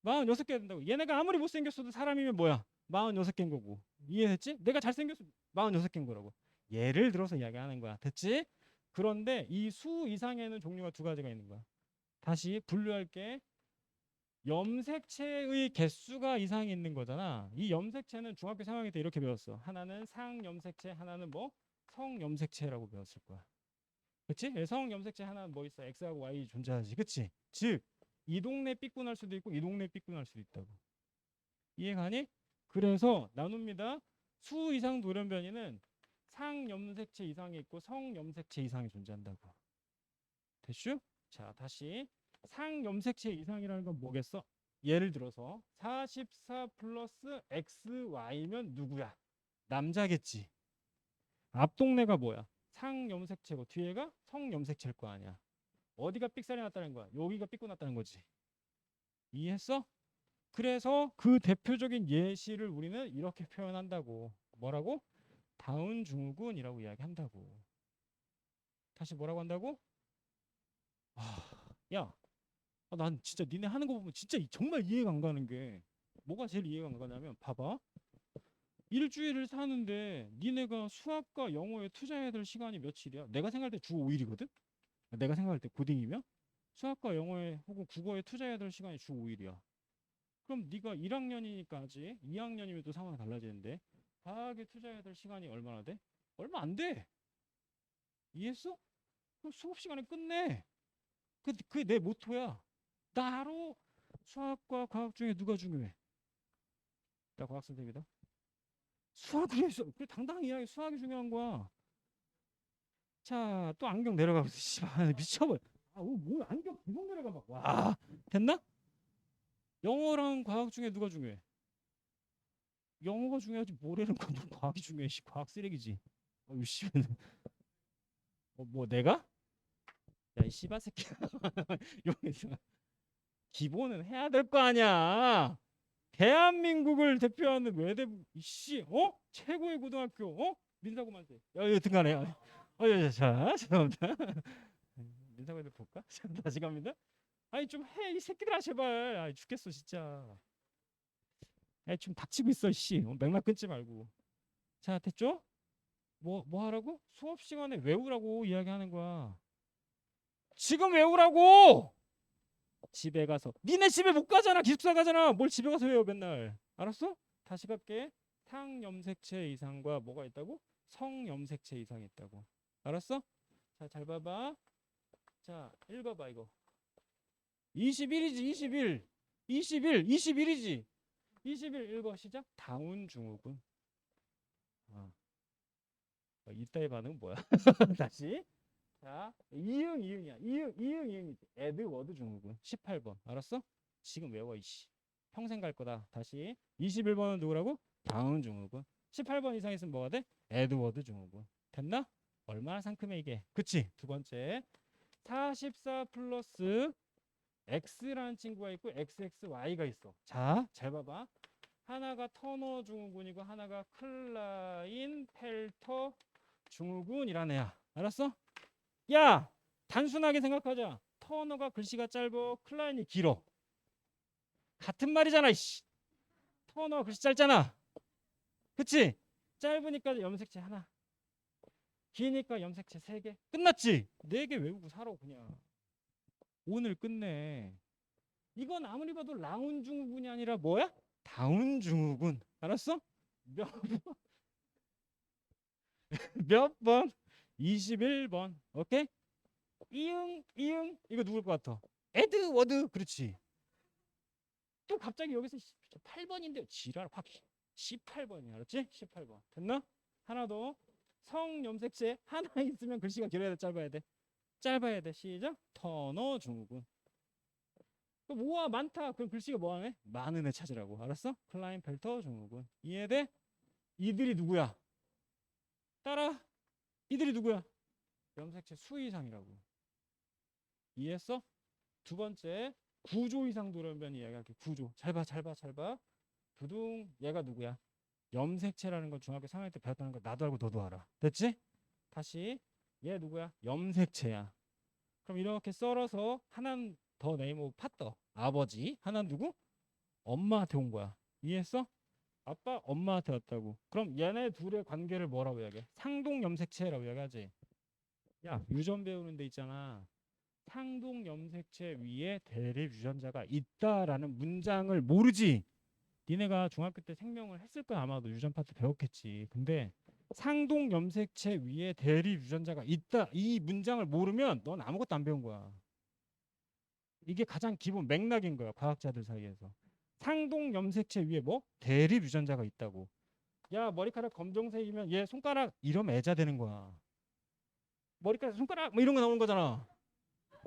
46개 해야 된다고. 얘네가 아무리 못생겼어도 사람이면 뭐야? 46개인 거고. 이해했지? 내가 잘생겼어 46개인 거라고. 예를 들어서 이야기하는 거야. 됐지? 그런데 이 수 이상에는 종류가 두 가지가 있는 거야. 다시 분류할게. 염색체의 개수가 이상이 있는 거잖아. 이 염색체는 중학교 3학년 때 이렇게 배웠어. 하나는 상염색체, 하나는 뭐 성염색체라고 배웠을 거야. 그치? 성염색체 하나는 뭐 있어? X하고 Y 존재하지. 그치? 즉, 이 동네 삐꾼할 수도 있고 이 동네 삐꾼할 수도 있다고. 이해가니? 그래서 나눕니다. 수 이상 돌연변이는 상염색체 이상이 있고 성염색체 이상이 존재한다고. 됐슈? 자, 다시 상염색체 이상이라는 건 뭐겠어? 예를 들어서 44 플러스 XY면 누구야? 남자겠지. 앞 동네가 뭐야? 상염색체고 뒤에가 성염색체일 거 아니야. 어디가 삑살이 났다는 거야? 여기가 삐꾸 났다는 거지. 이해했어? 그래서 그 대표적인 예시를 우리는 이렇게 표현한다고. 뭐라고? 다운 증후군이라고 이야기한다고. 다시 뭐라고 한다고? 야, 난 진짜 니네 하는 거 보면 진짜 정말 이해가 안 가는 게 뭐가 제일 이해가 안 가냐면 봐봐. 일주일을 사는데 니네가 수학과 영어에 투자해야 될 시간이 며칠이야? 내가 생각할 때 주 5일이거든? 내가 생각할 때 고딩이면? 수학과 영어에 혹은 국어에 투자해야 될 시간이 주 5일이야. 그럼 네가 1학년이니까 아직 2학년이면 또 상황이 달라지는데 과학에 투자해야 될 시간이 얼마나 돼? 얼마 안 돼. 이해했어? 그럼 수업 시간에 끝내. 그게 내 모토야. 나로 수학과 과학 중에 누가 중요해? 나 과학 선생님이다. 수학을 해서 그래 당당히 이야기 수학이 중요한 거야. 자, 또 안경 내려가고 있어. 씨발 미쳐버려. 뭐 안경 계속 내려가 막. 와, 됐나? 영어랑 과학 중에 누가 중요해? 영어가 중요하지 뭐라는 건 과학이 중요해. 씨, 과학 쓰레기지. 씨. 뭐 내가? 야, 이 씨발 새끼야. 여기서 기본은 해야 될 거 아니야. 대한민국을 대표하는 외대부 이씨 최고의 고등학교 민사고만세. 여튼간에 자 죄송합니다. 민사고들 볼까? 다시 갑니다. 아니 좀 해 이 새끼들아 제발. 죽겠어 진짜. 좀 닥치고 있어 씨. 맥락 끊지 말고. 자 됐죠? 뭐 하라고? 수업 시간에 외우라고 이야기하는 거야. 지금 외우라고. 집에 가서 니네 집에 못 가잖아. 기숙사 가잖아. 뭘 집에 가서 외워 맨날. 알았어? 다시 갈게. 탕염색체 이상과 뭐가 있다고? 성염색체 이상이 있다고. 알았어? 자, 잘 봐봐. 자, 읽어봐 이거. 21이지 21. 21이지. 21 읽어 시작. 다운 증후군. 이따의 반응 뭐야? 다시. 자, 이응이야. 이응이지. 에드워드 증후군. 18번. 알았어? 지금 외워 이씨. 평생 갈 거다. 다시. 21번은 누구라고? 다운 증후군. 18번 이상 있으면 뭐가 돼? 에드워드 증후군. 됐나? 얼마나 상큼해 이게. 그치? 두 번째. 44 플러스 x라는 친구가 있고 xxy가 있어. 자, 잘 봐봐. 하나가 터너 증후군이고 하나가 클라인펠터 증후군이라는 애야. 알았어? 야, 단순하게 생각하자. 터너가 글씨가 짧어, 클라인이 길어. 같은 말이잖아, 이씨. 터너 글씨 짧잖아. 그치? 짧으니까 염색체 하나. 기니까 염색체 3개. 끝났지? 4개 외우고 살아 그냥. 오늘 끝내. 이건 아무리 봐도 라운 증후군이 아니라 뭐야? 다운 증후군. 알았어? 몇 번? 21번. 오케이? 이응 이거 누굴 것 같아? 에드워드. 그렇지. 또 갑자기 여기서 8번인데 지랄 확 18번이야. 알았지? 18번. 됐나? 하나 더. 성염색체 하나 있으면 글씨가 길어야 돼, 짧아야 돼? 짧아야 돼. 시작. 터너 증후군. 뭐가 많다. 그럼 글씨가 뭐하네? 많은 애 찾으라고. 알았어? 클라인펠터 증후군. 이해돼? 이들이 누구야? 따라. 이들이 누구야? 염색체 수 이상이라고. 이해했어? 두 번째. 구조 이상 돌연변 이야기할게. 구조. 잘 봐. 두둥. 얘가 누구야? 염색체라는 걸 중학교 3학년 때 배웠다는 거 나도 알고 너도 알아. 됐지? 다시. 얘 누구야? 염색체야. 그럼 이렇게 썰어서 하나는 더 네이모 파더. 아버지. 하나는 누구? 엄마한테 온 거야. 이해했어? 아빠 엄마한테 왔다고. 그럼 얘네 둘의 관계를 뭐라고 이야기해? 상동 염색체라고 이야기하지. 야, 유전 배우는 데 있잖아. 상동 염색체 위에 대립 유전자가 있다라는 문장을 모르지. 니네가 중학교 때 생명을 했을 거야. 아마도 유전 파트 배웠겠지. 근데 상동 염색체 위에 대립 유전자가 있다. 이 문장을 모르면 넌 아무것도 안 배운 거야. 이게 가장 기본 맥락인 거야. 과학자들 사이에서. 상동 염색체 위에 뭐? 대립 유전자가 있다고. 야, 머리카락 검정색이면 얘 손가락 이러면 애자 되는 거야. 머리카락 손가락 뭐 이런 거 나오는 거잖아.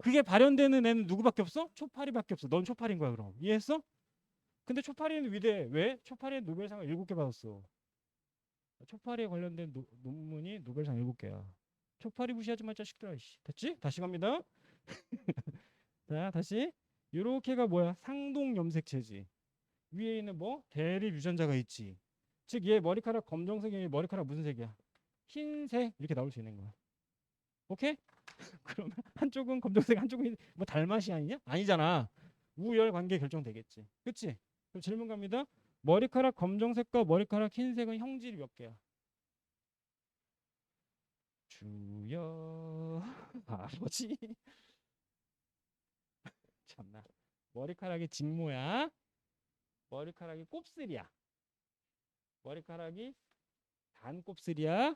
그게 발현되는 애는 누구밖에 없어? 초파리밖에 없어. 넌 초파리인 거야 그럼. 이해했어? 근데 초파리는 위대해. 왜? 초파리는 노벨상을 7개 받았어. 초파리에 관련된 논문이 노벨상 7개야. 초파리 무시하지 마 자식들아. 됐지? 다시 갑니다. 자, 다시. 요렇게가 뭐야? 상동 염색체지. 위에 있는 뭐? 대립 유전자가 있지. 즉 얘 머리카락 검정색이 머리카락 무슨 색이야? 흰색 이렇게 나올 수 있는 거야. 오케이? 그러면 한쪽은 검정색 한쪽은 뭐 달맛이 아니냐? 아니잖아. 우열 관계 결정되겠지. 그치? 그럼 질문 갑니다. 머리카락 검정색과 머리카락 흰색은 형질이 몇 개야? 주여 아버지 참나. 머리카락이 직모야. 머리카락이 곱슬이야. 머리카락이 단곱슬이야.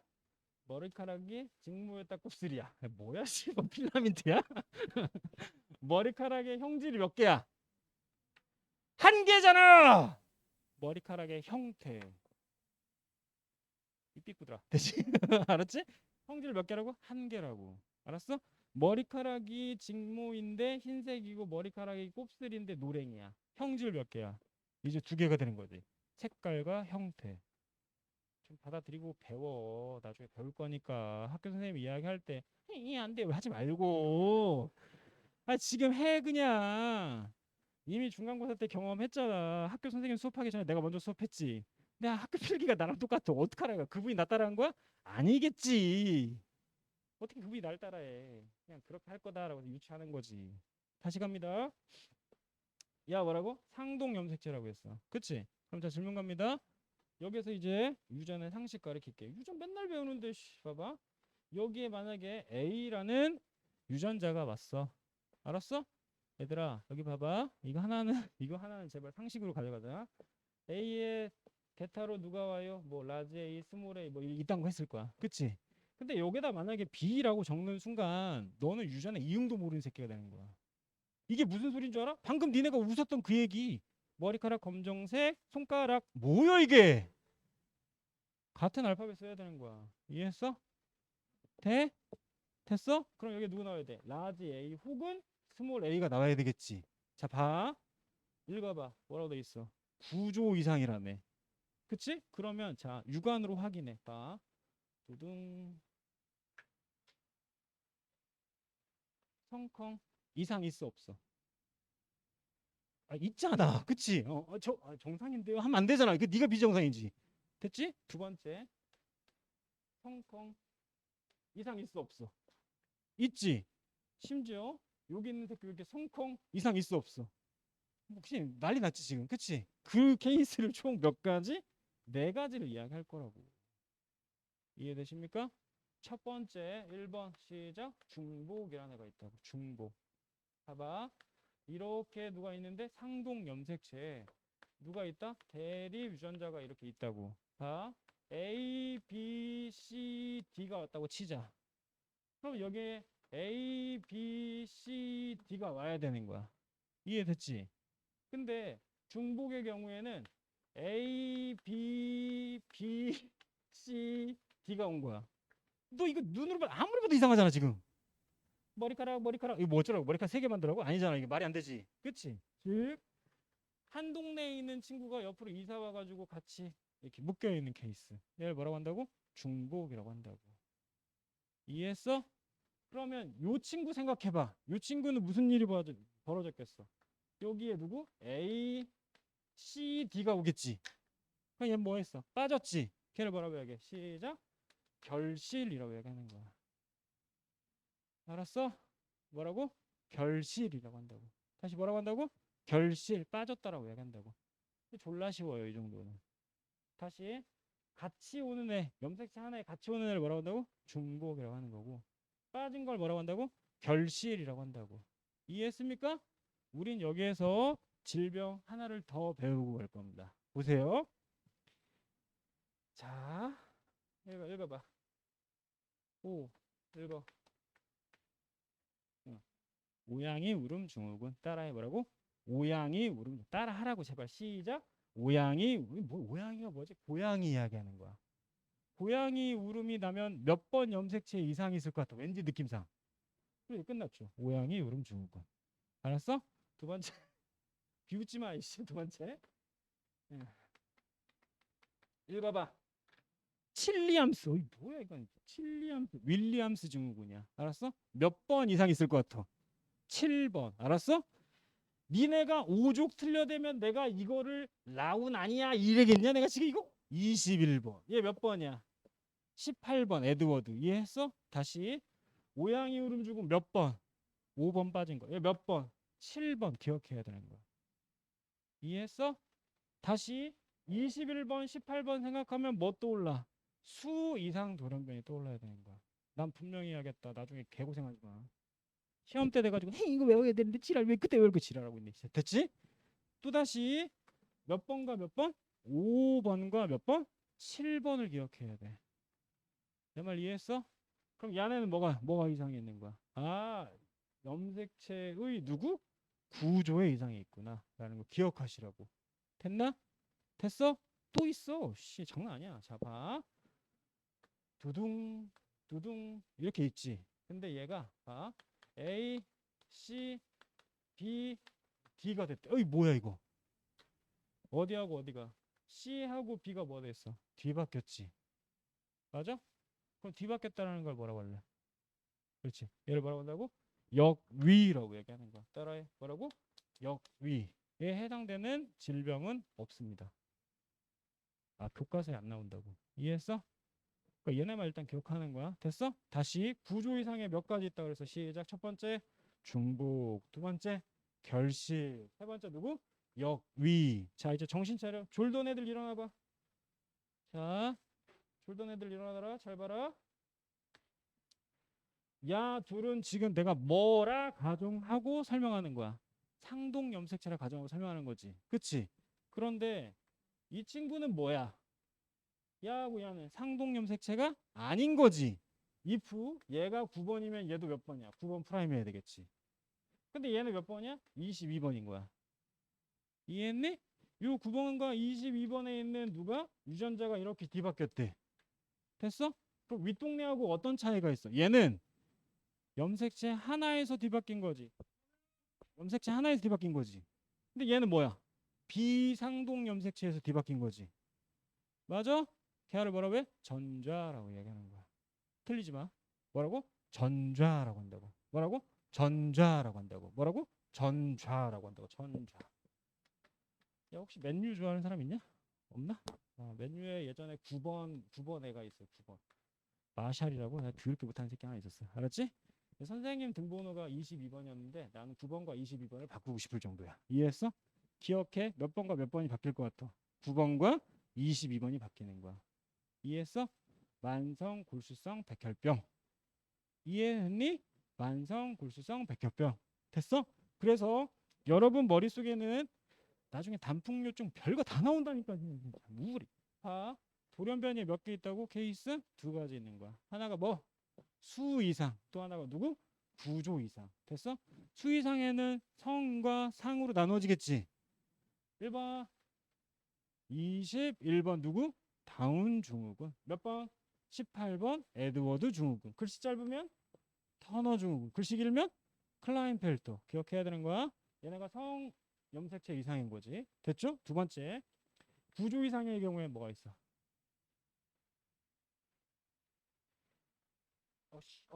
머리카락이 직모였다 곱슬이야. 뭐야 씨발 필라멘트야? 머리카락의 형질이 몇 개야? 한 개잖아. 머리카락의 형태. 이 삐꾸들아. 대신 알았지? 형질 몇 개라고? 한 개라고. 알았어? 머리카락이 직모인데 흰색이고 머리카락이 곱슬인데 노랭이야. 형질 몇 개야? 이제 두 개가 되는 거지. 색깔과 형태. 좀 받아들이고 배워. 나중에 배울 거니까 학교 선생님 이야기할 때 이해 안 돼. 하지 말고. 아 지금 해 그냥. 이미 중간고사 때 경험했잖아. 학교 선생님 수업하기 전에 내가 먼저 수업했지. 내가 학교 필기가 나랑 똑같아. 어떡하라고. 그분이 나 따라한 거야? 아니겠지. 어떻게 그분이 날 따라해. 그냥 그렇게 할 거다라고 유추하는 거지. 다시 갑니다. 야 뭐라고? 상동 염색체라고 했어. 그치? 그럼 자 질문 갑니다. 여기서 이제 유전의 상식 가르칠게. 유전 맨날 배우는데 봐봐. 여기에 만약에 A라는 유전자가 왔어. 알았어? 얘들아 여기 봐봐. 이거 하나는 이거 하나는 제발 상식으로 가져가자. A의 베타로 누가 와요? 뭐 라지 A, 스몰 A 뭐 이딴 거 했을 거야. 그치? 근데 여기다 만약에 B라고 적는 순간 너는 유전의 이응도 모르는 새끼가 되는 거야. 이게 무슨 소린 줄 알아? 방금 니네가 웃었던 그 얘기. 머리카락 검정색, 손가락 뭐야 이게? 같은 알파벳 써야 되는 거야. 이해했어? 돼? 됐어? 그럼 여기 누구 나와야 돼? 라지 A 혹은 스몰 A가 나와야 되겠지. 자, 봐. 읽어봐. 뭐라고 돼 있어? 9조 이상이라네. 그치? 그러면 자, 육안으로 확인해. 봐. 두둥. 성컹. 이상 있어 없어? 아, 있잖아. 그치? 정상인데요? 하면 안 되잖아. 이거 네가 비정상이지. 됐지? 두 번째. 성컹. 이상 있어 없어? 있지? 심지어 여기 있는 새끼 이렇게 성컹 이상 있어 없어? 혹시 난리 났지 지금. 그치? 그 케이스를 총 몇 가지? 네 가지를 이야기할 거라고. 이해되십니까? 첫 번째 1번 시작. 중복이라는 애가 있다고. 중복. 봐봐. 이렇게 누가 있는데 상동 염색체에 누가 있다? 대리 유전자가 이렇게 있다고. 봐. A, B, C, D가 왔다고 치자. 그럼 여기에 A, B, C, D가 와야 되는 거야. 이해됐지? 근데 중복의 경우에는 A, B, C, D가 온 거야. 너 이거 눈으로 봐 아무리 봐도 이상하잖아 지금. 머리카락 이거 뭐 어쩌라고? 머리카락 3개 만들라고? 아니잖아. 이게 말이 안 되지. 그치? 즉 한 동네에 있는 친구가 옆으로 이사 와가지고 같이 이렇게 묶여있는 케이스. 얘를 뭐라고 한다고? 중복이라고 한다고. 이해했어? 그러면 요 친구 생각해봐. 요 친구는 무슨 일이 벌어졌겠어? 여기에 누구? A, C, D가 오겠지. 그럼 얘 뭐 했어? 빠졌지. 걔를 뭐라고 해야 돼? 시작. 결실이라고 얘기하는 거야. 알았어? 뭐라고? 결실이라고 한다고. 다시 뭐라고 한다고? 결실. 빠졌다라고 얘기한다고. 졸라 쉬워요 이 정도는. 다시 같이 오는 애, 염색체 하나에 같이 오는 애를 뭐라고 한다고? 중복이라고 하는 거고, 빠진 걸 뭐라고 한다고? 결실이라고 한다고. 이해했습니까? 우린 여기에서 질병 하나를 더 배우고 갈 겁니다. 보세요. 자, 읽어봐. 오, 읽어. 오양이 울음 증후군. 따라해. 뭐라고? 오양이 울음. 따라하라고 제발. 시작. 오양이 뭐 오양이가 뭐지? 고양이 이야기하는 거야. 고양이 울음이 나면 몇 번 염색체 이상이 있을 것 같아. 왠지 느낌상. 그래 끝났죠. 오양이 울음 증후군. 알았어? 두 번째. 비웃지 마 이씨. 두 번째. 읽어봐. 칠리암스. 어이 뭐야 이건? 칠리암스. 윌리암스 증후군이야. 알았어? 몇 번 이상 있을 것 같아. 7번. 알았어? 니네가 5족 틀려대면 내가 이거를 라운 아니야 이래겠냐? 내가 지금 이거 21번. 얘 몇 번이야? 18번 에드워드. 이해했어? 다시 오양이 울음 주고 몇 번? 5번 빠진 거. 얘 몇 번? 7번 기억해야 되는 거야. 이해했어? 다시 21번, 18번 생각하면 뭐 떠올라? 수 이상 돌연변이 떠올라야 되는 거야. 난 분명히 해야겠다. 나중에 개고생하지 마. 시험 때 돼가지고 헤이 이거 외워야 되는데 지랄 왜 그때 왜 이렇게 지랄하고 있네. 됐지? 또다시 몇 번과 몇 번? 5번과 몇 번? 7번을 기억해야 돼. 내 말 이해했어? 그럼 이 안에는 뭐가 이상이 있는 거야? 아, 염색체의 누구? 구조에 이상이 있구나 라는 거 기억하시라고. 됐나? 됐어? 또 있어. 씨, 장난 아니야. 자, 봐. 두둥 두둥 이렇게 있지. 근데 얘가 봐. A, C, B, D가 됐대. 어이 뭐야 이거? 어디하고 어디가? C하고 B가 뭐 됐어? 뒤바뀌었지. 맞아? 그럼 뒤바뀌었다는 걸 뭐라고 할래? 그렇지. 얘를 뭐라고 한다고? 역위라고 얘기하는 거야. 따라해. 뭐라고? 역위에 해당되는 질병은 없습니다. 아, 교과서에 안 나온다고. 이해했어? 그러니까 얘네만 일단 기억하는 거야. 됐어? 다시 구조 이상의 몇 가지 있다 그래서 시작. 첫 번째 중복, 두 번째 결식, 세 번째 누구? 역위. 자, 이제 정신 차려. 졸던 애들 일어나 봐. 자, 졸던 애들 일어나라. 잘 봐라. 야 둘은 지금 내가 뭐라 가정하고 설명하는 거야. 상동 염색체라 가정하고 설명하는 거지. 그치? 그런데 이 친구는 뭐야? 야하고 야는 상동 염색체가 아닌 거지. if 얘가 9번이면 얘도 몇 번이야? 9번 프라임 해야 되겠지. 근데 얘는 몇 번이야? 22번인 거야. 이해했니? 요 9번과 22번에 있는 누가? 유전자가 이렇게 뒤바뀌었대. 됐어? 그럼 윗동네하고 어떤 차이가 있어? 얘는 염색체 하나에서 뒤바뀐 거지. 염색체 하나에서 뒤바뀐 거지. 근데 얘는 뭐야? 비상동 염색체에서 뒤바뀐 거지. 맞아? 걔를 뭐라고 해? 전좌라고 얘기하는 거야. 틀리지 마. 뭐라고? 전좌라고 한다고. 뭐라고? 전좌라고 한다고. 뭐라고? 전좌라고 한다고. 전좌. 야, 혹시 맨유 좋아하는 사람 있냐? 없나? 맨유에 예전에 9번 애가 있어. 9번. 마샬이라고 내가 더럽게 못하는 새끼 하나 있었어. 알았지? 선생님 등번호가 22번이었는데 나는 9번과 22번을 바꾸고 싶을 정도야. 이해했어? 기억해. 몇 번과 몇 번이 바뀔 것 같아. 9번과 22번이 바뀌는 거야. 이해했어? 만성 골수성 백혈병. 이해했니? 만성 골수성 백혈병. 됐어? 그래서 여러분 머릿속에는 나중에 단풍요증 별거 다 나온다니까. 우울해. 봐. 돌연변이 몇 개 있다고? 케이스 두 가지 있는 거야. 하나가 뭐? 수 이상. 또 하나가 누구? 구조 이상. 됐어? 수 이상에는 성과 상으로 나눠지겠지. 1번 21번 누구? 다운 증후군. 몇 번? 18번 에드워드 증후군. 글씨 짧으면 터너 증후군. 글씨 길면 클라인펠터. 기억해야 되는 거야. 얘네가 성 염색체 이상인 거지. 됐죠? 두 번째 구조 이상의 경우에 뭐가 있어?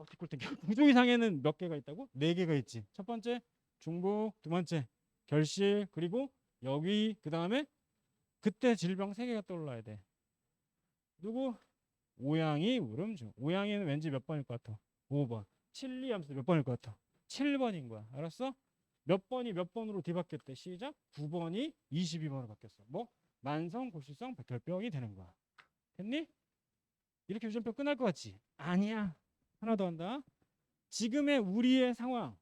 뒷골 땡겨. 구조 이상에는 몇 개가 있다고? 4개가 있지. 첫 번째 중복, 두 번째 결실, 그리고 여기 그 다음에 그때 질병 3개가 떠올라야 돼. 누구? 오양이 울음증. 오양이는 왠지 몇 번일 것 같아? 5번. 칠리 하면서 몇 번일 것 같아? 7번인 거야. 알았어? 몇 번이 몇 번으로 뒤바뀌었대? 시작. 9번이 22번으로 바뀌었어. 뭐? 만성 골수성 백혈병이 되는 거야. 됐니? 이렇게 유전병 끝날 것 같지? 아니야. 하나 더 한다. 지금의 우리의 상황.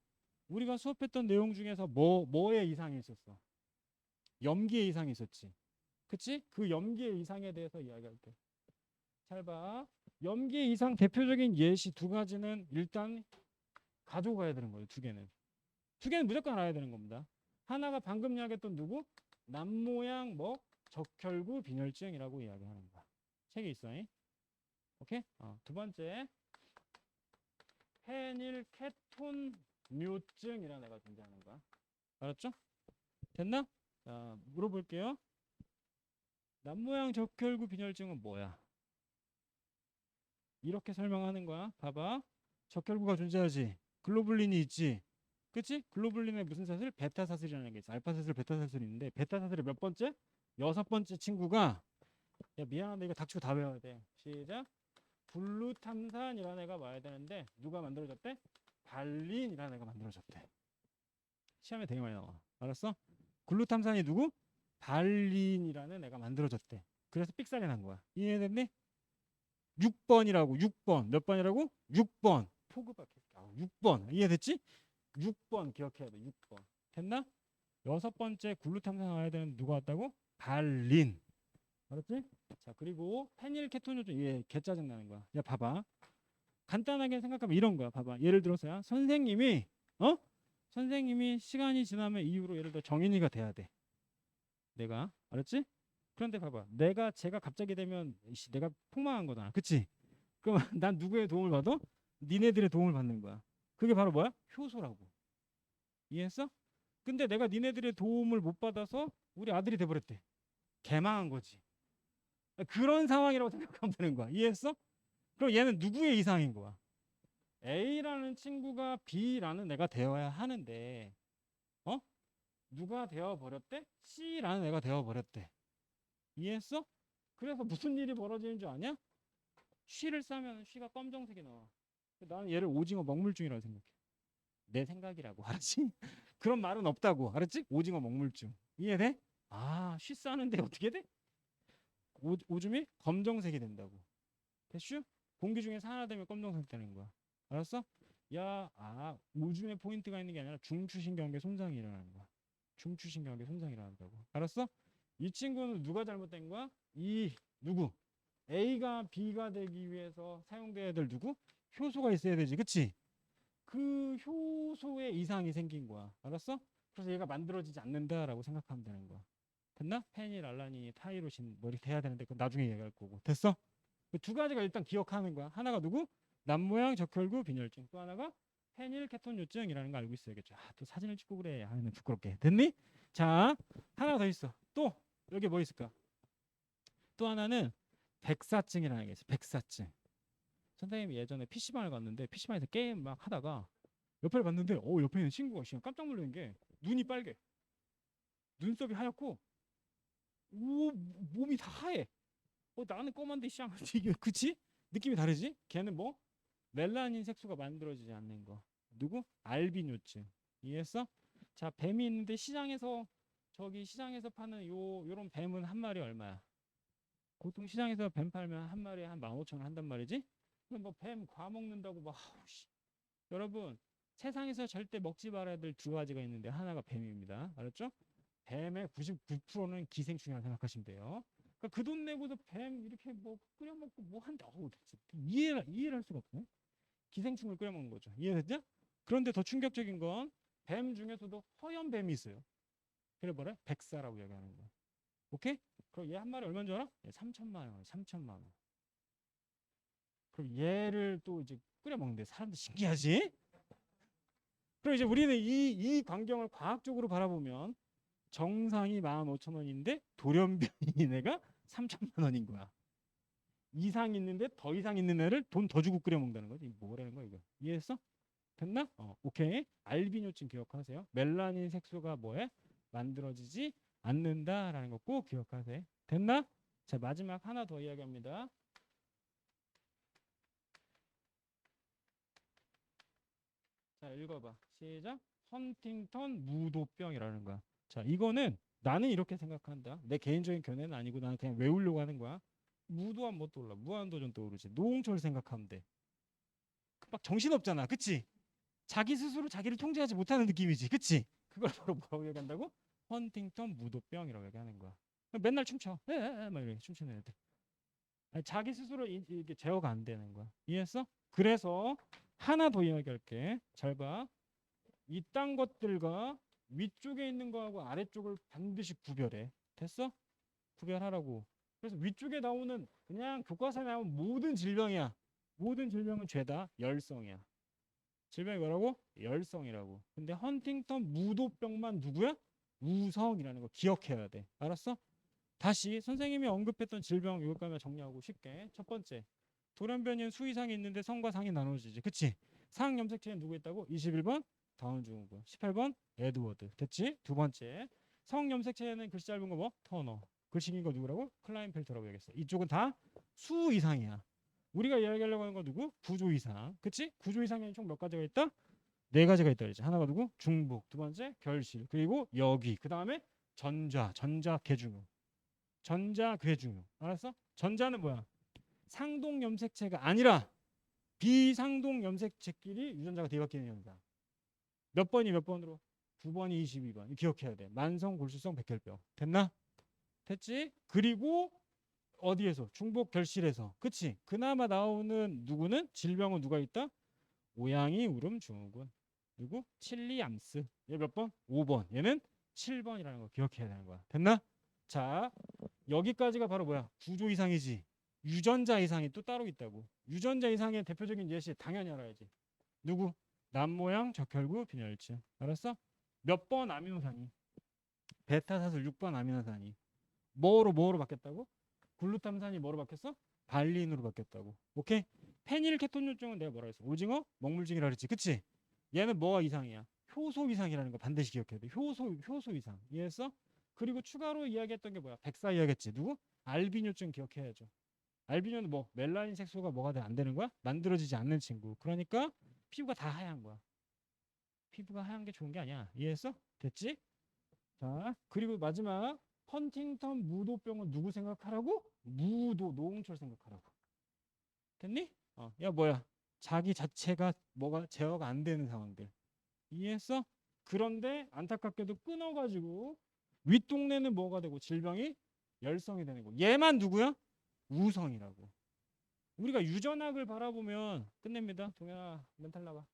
우리가 수업했던 내용 중에서 뭐에 이상이 있었어? 염기에 이상이 있었지. 그치? 그 염기의 이상에 대해서 이야기할게. 잘 봐. 염기의 이상 대표적인 예시 두 가지는 일단 가져가야 되는 거예요. 두 개는. 두 개는 무조건 알아야 되는 겁니다. 하나가 방금 이야기했던 누구? 남모양 뭐 적혈구 빈혈증이라고 이야기하는 거야. 책에 있어. 오케이? 두 번째 페닐 케톤 묘증이라는 애가 존재하는 거야. 알았죠? 됐나? 자, 물어볼게요. 남모양 적혈구 빈혈증은 뭐야? 이렇게 설명하는 거야. 봐봐. 적혈구가 존재하지. 글로불린이 있지. 그치? 글로불린의 무슨 사슬? 베타 사슬이라는 게 있어. 알파 사슬, 베타 사슬이 있는데 베타 사슬의 몇 번째? 6번째 친구가 야 미안한데 이거 닥치고 다 외워야 돼. 시작. 블루탐산이라는 애가 와야 되는데 누가 만들어졌대? 발린이라는 애가 만들어졌대. 시험에 되게 많이 나와. 알았어? 글루탐산이 누구? 발린이라는 애가 만들어졌대. 그래서 삑살이 난 거야. 이해됐니? 6번이라고. 6번 몇 번이라고? 6번. 포그박 6번 이해됐지? 6번 기억해야 돼. 6번. 됐나? 여섯 번째 글루탐산 나와야 되는 누가 왔다고? 발린. 알았지? 자, 그리고 페닐케톤요즘 얘 개 짜증 나는 거야. 야, 봐봐. 간단하게 생각하면 이런 거야. 봐봐. 예를 들어서야 선생님이 시간이 지나면 이후로 예를 들어 정인이가 돼야 돼. 내가 알았지? 그런데 봐봐. 제가 갑자기 되면 내가 폭망한 거잖아. 그치? 그럼 난 누구의 도움을 받아? 니네들의 도움을 받는 거야. 그게 바로 뭐야? 효소라고. 이해했어? 근데 내가 니네들의 도움을 못 받아서 우리 아들이 돼버렸대. 개망한 거지. 그런 상황이라고 생각하면 되는 거야. 이해했어? 그럼 얘는 누구의 이상인 거야? A라는 친구가 B라는 애가 되어야 하는데 누가 되어버렸대? C라는 애가 되어버렸대. 이해했어? 그래서 무슨 일이 벌어지는 줄 아냐? 쉬를 싸면 쉬가 검정색이 나와. 나는 얘를 오징어 먹물증이라고 생각해. 내 생각이라고. 알았지? 그런 말은 없다고. 알았지? 오징어 먹물증. 이해돼? 쉬 싸는데 어떻게 돼? 오줌이 검정색이 된다고. 됐슈? 공기 중에서 하나 되면 검정색 되는 거야. 알았어? 오줌에 포인트가 있는 게 아니라 중추신경계 손상이 일어나는 거야. 중추신경계 손상이 일어난다고. 알았어? 이 친구는 누가 잘못된 거야? 누구? A가 B가 되기 위해서 사용돼야 될 누구? 효소가 있어야 되지. 그치? 그 효소에 이상이 생긴 거야. 알았어? 그래서 얘가 만들어지지 않는다라고 생각하면 되는 거야. 됐나? 페닐알라닌이 타이로신 뭐 이렇게 돼야 되는데 그건 나중에 얘기할 거고. 됐어? 그 두 가지가 일단 기억하는 거야. 하나가 누구? 남모양 적혈구 빈혈증. 또 하나가 페닐케톤요증이라는 거 알고 있어야겠죠. 또 사진을 찍고 그래. 부끄럽게. 됐니? 자, 하나 더 있어. 또 여기 뭐 있을까? 또 하나는 백사증이라는 게 있어. 백사증. 선생님이 예전에 PC방을 갔는데 PC방에서 게임 막 하다가 옆을 봤는데 옆에 있는 친구가 깜짝 놀란 게 눈이 빨개. 눈썹이 하얗고 몸이 다 하얘. 나는 검은데 이게 그치? 느낌이 다르지? 걔는 뭐? 멜라닌 색소가 만들어지지 않는 거. 누구? 알비뇨증. 이해했어? 자, 뱀이 있는데 시장에서 파는 요런 뱀은 한 마리 얼마야? 보통 시장에서 뱀 팔면 한 마리에 한 15,000원 한단 말이지? 그럼 뭐 뱀 과먹는다고 여러분, 세상에서 절대 먹지 말아야 될 두 가지가 있는데 하나가 뱀입니다. 알았죠? 뱀의 99%는 기생충이라고 생각하시면 돼요. 그러니까 그 돈 내고도 뱀 이렇게 뭐 끓여 먹고 뭐 한다. 이해를 할 수가 없네. 기생충을 끓여 먹는 거죠. 이해됐냐? 그런데 더 충격적인 건 뱀 중에서도 허연 뱀이 있어요. 그래 뭐래? 백사라고 얘기하는 거야. 오케이? 그럼 얘 한 마리 얼마인 줄 알아? 3천만 원, 3천만 원. 그럼 얘를 또 이제 끓여 먹는데 사람들 신기하지? 그럼 이제 우리는 이 광경을 과학적으로 바라보면 정상이 15,000원인데 돌연변이인 애가 3천만 원인 거야. 이상 있는데 더 이상 있는 애를 돈 더 주고 끓여 먹는다는 거지. 뭐라는 거야 이거? 이해했어? 됐나? 오케이. 알비뇨증 기억하세요. 멜라닌 색소가 뭐해? 만들어지지 않는다라는 거 꼭 기억하세요. 됐나? 자, 마지막 하나 더 이야기합니다. 자, 읽어봐. 시작. 헌팅턴 무도병이라는 거야. 자, 이거는 나는 이렇게 생각한다. 내 개인적인 견해는 아니고 나는 그냥 외우려고 하는 거야. 무도한 뭐 떠올라? 무한도전 떠오르지. 노홍철 생각하면 돼. 막 정신없잖아. 그치? 자기 스스로 자기를 통제하지 못하는 느낌이지. 그치? 그걸 바로 뭐라고 얘기한다고? 헌팅턴 무도병이라고 얘기하는 거야. 맨날 춤춰. 막 이렇게 춤추는 애들. 아니, 자기 스스로 이게 제어가 안 되는 거야. 이해했어? 그래서 하나 더 이야기할게. 잘 봐. 이딴 것들과 위쪽에 있는 거하고 아래쪽을 반드시 구별해. 됐어? 구별하라고. 그래서 위쪽에 나오는 그냥 교과서에 나오는 모든 질병이야. 모든 질병은 죄다 열성이야. 질병이 뭐라고? 열성이라고. 근데 헌팅턴 무도병만 누구야? 우성이라는 거 기억해야 돼. 알았어? 다시 선생님이 언급했던 질병 이것까지 정리하고 쉽게. 첫 번째, 돌연변이는 수 이상이 있는데 성과 상이 나눠지지. 그치? 상 염색체는 누구 있다고? 21번 다운 증후군, 18번 에드워드. 됐지? 두 번째, 성 염색체는 글씨 짧은 거 뭐? 터너. 글씨 긴 거 누구라고? 클라인펠터라고 얘기했어. 이쪽은 다 수 이상이야. 우리가 이야기하려고 하는 건 누구? 구조 이상. 그치? 구조 이상에는 총 몇 가지가 있다? 네 가지가 있다 그랬지. 하나가 누구? 중복. 두 번째 결실. 그리고 여기. 그 다음에 전자계중요. 전자궤중요. 알았어? 전자는 뭐야? 상동 염색체가 아니라 비상동 염색체끼리 유전자가 뒤바뀌는 현상. 몇 번이 몇 번으로? 9번이 22번. 기억해야 돼. 만성, 골수성, 백혈병. 됐나? 됐지? 그리고 어디에서? 중복 결실에서. 그치? 그나마 나오는 누구는? 질병은 누가 있다? 오양이 울음 증후군. 누구? 칠리암스. 얘 몇 번? 5번. 얘는 7번이라는 거 기억해야 되는 거야. 됐나? 자, 여기까지가 바로 뭐야? 구조 이상이지. 유전자 이상이 또 따로 있다고. 유전자 이상의 대표적인 예시 당연히 알아야지. 누구? 남모양 적혈구 빈혈증. 알았어? 몇 번 아미노산이? 베타사슬 6번 아미노산이. 뭐로 바뀌었다고? 글루탐산이 뭐로 바뀌었어? 발린으로 바뀌었다고. 오케이? 페닐케톤요증은 내가 뭐라 했어? 오징어? 먹물증이라 그랬지. 그치? 얘는 뭐가 이상이야? 효소 이상이라는 거 반드시 기억해야 돼. 효소 이상. 이해했어? 그리고 추가로 이야기했던 게 뭐야? 백사 이야기했지. 누구? 알비뇨증 기억해야죠. 알비뇨는 뭐 멜라닌 색소가 뭐가 안 되는 거야? 만들어지지 않는 친구. 그러니까 피부가 다 하얀 거야. 피부가 하얀 게 좋은 게 아니야. 이해했어? 됐지? 자, 그리고 마지막 헌팅턴 무도병은 누구 생각하라고? 무도 노홍철 생각하라고. 됐니? 야 뭐야? 자기 자체가 뭐가 제어가 안 되는 상황들. 이해했어? 그런데 안타깝게도 끊어가지고 윗동네는 뭐가 되고 질병이 열성이 되는 거. 얘만 누구야? 우성이라고. 우리가 유전학을 바라보면 끝냅니다. 동현아 멘탈 나봐.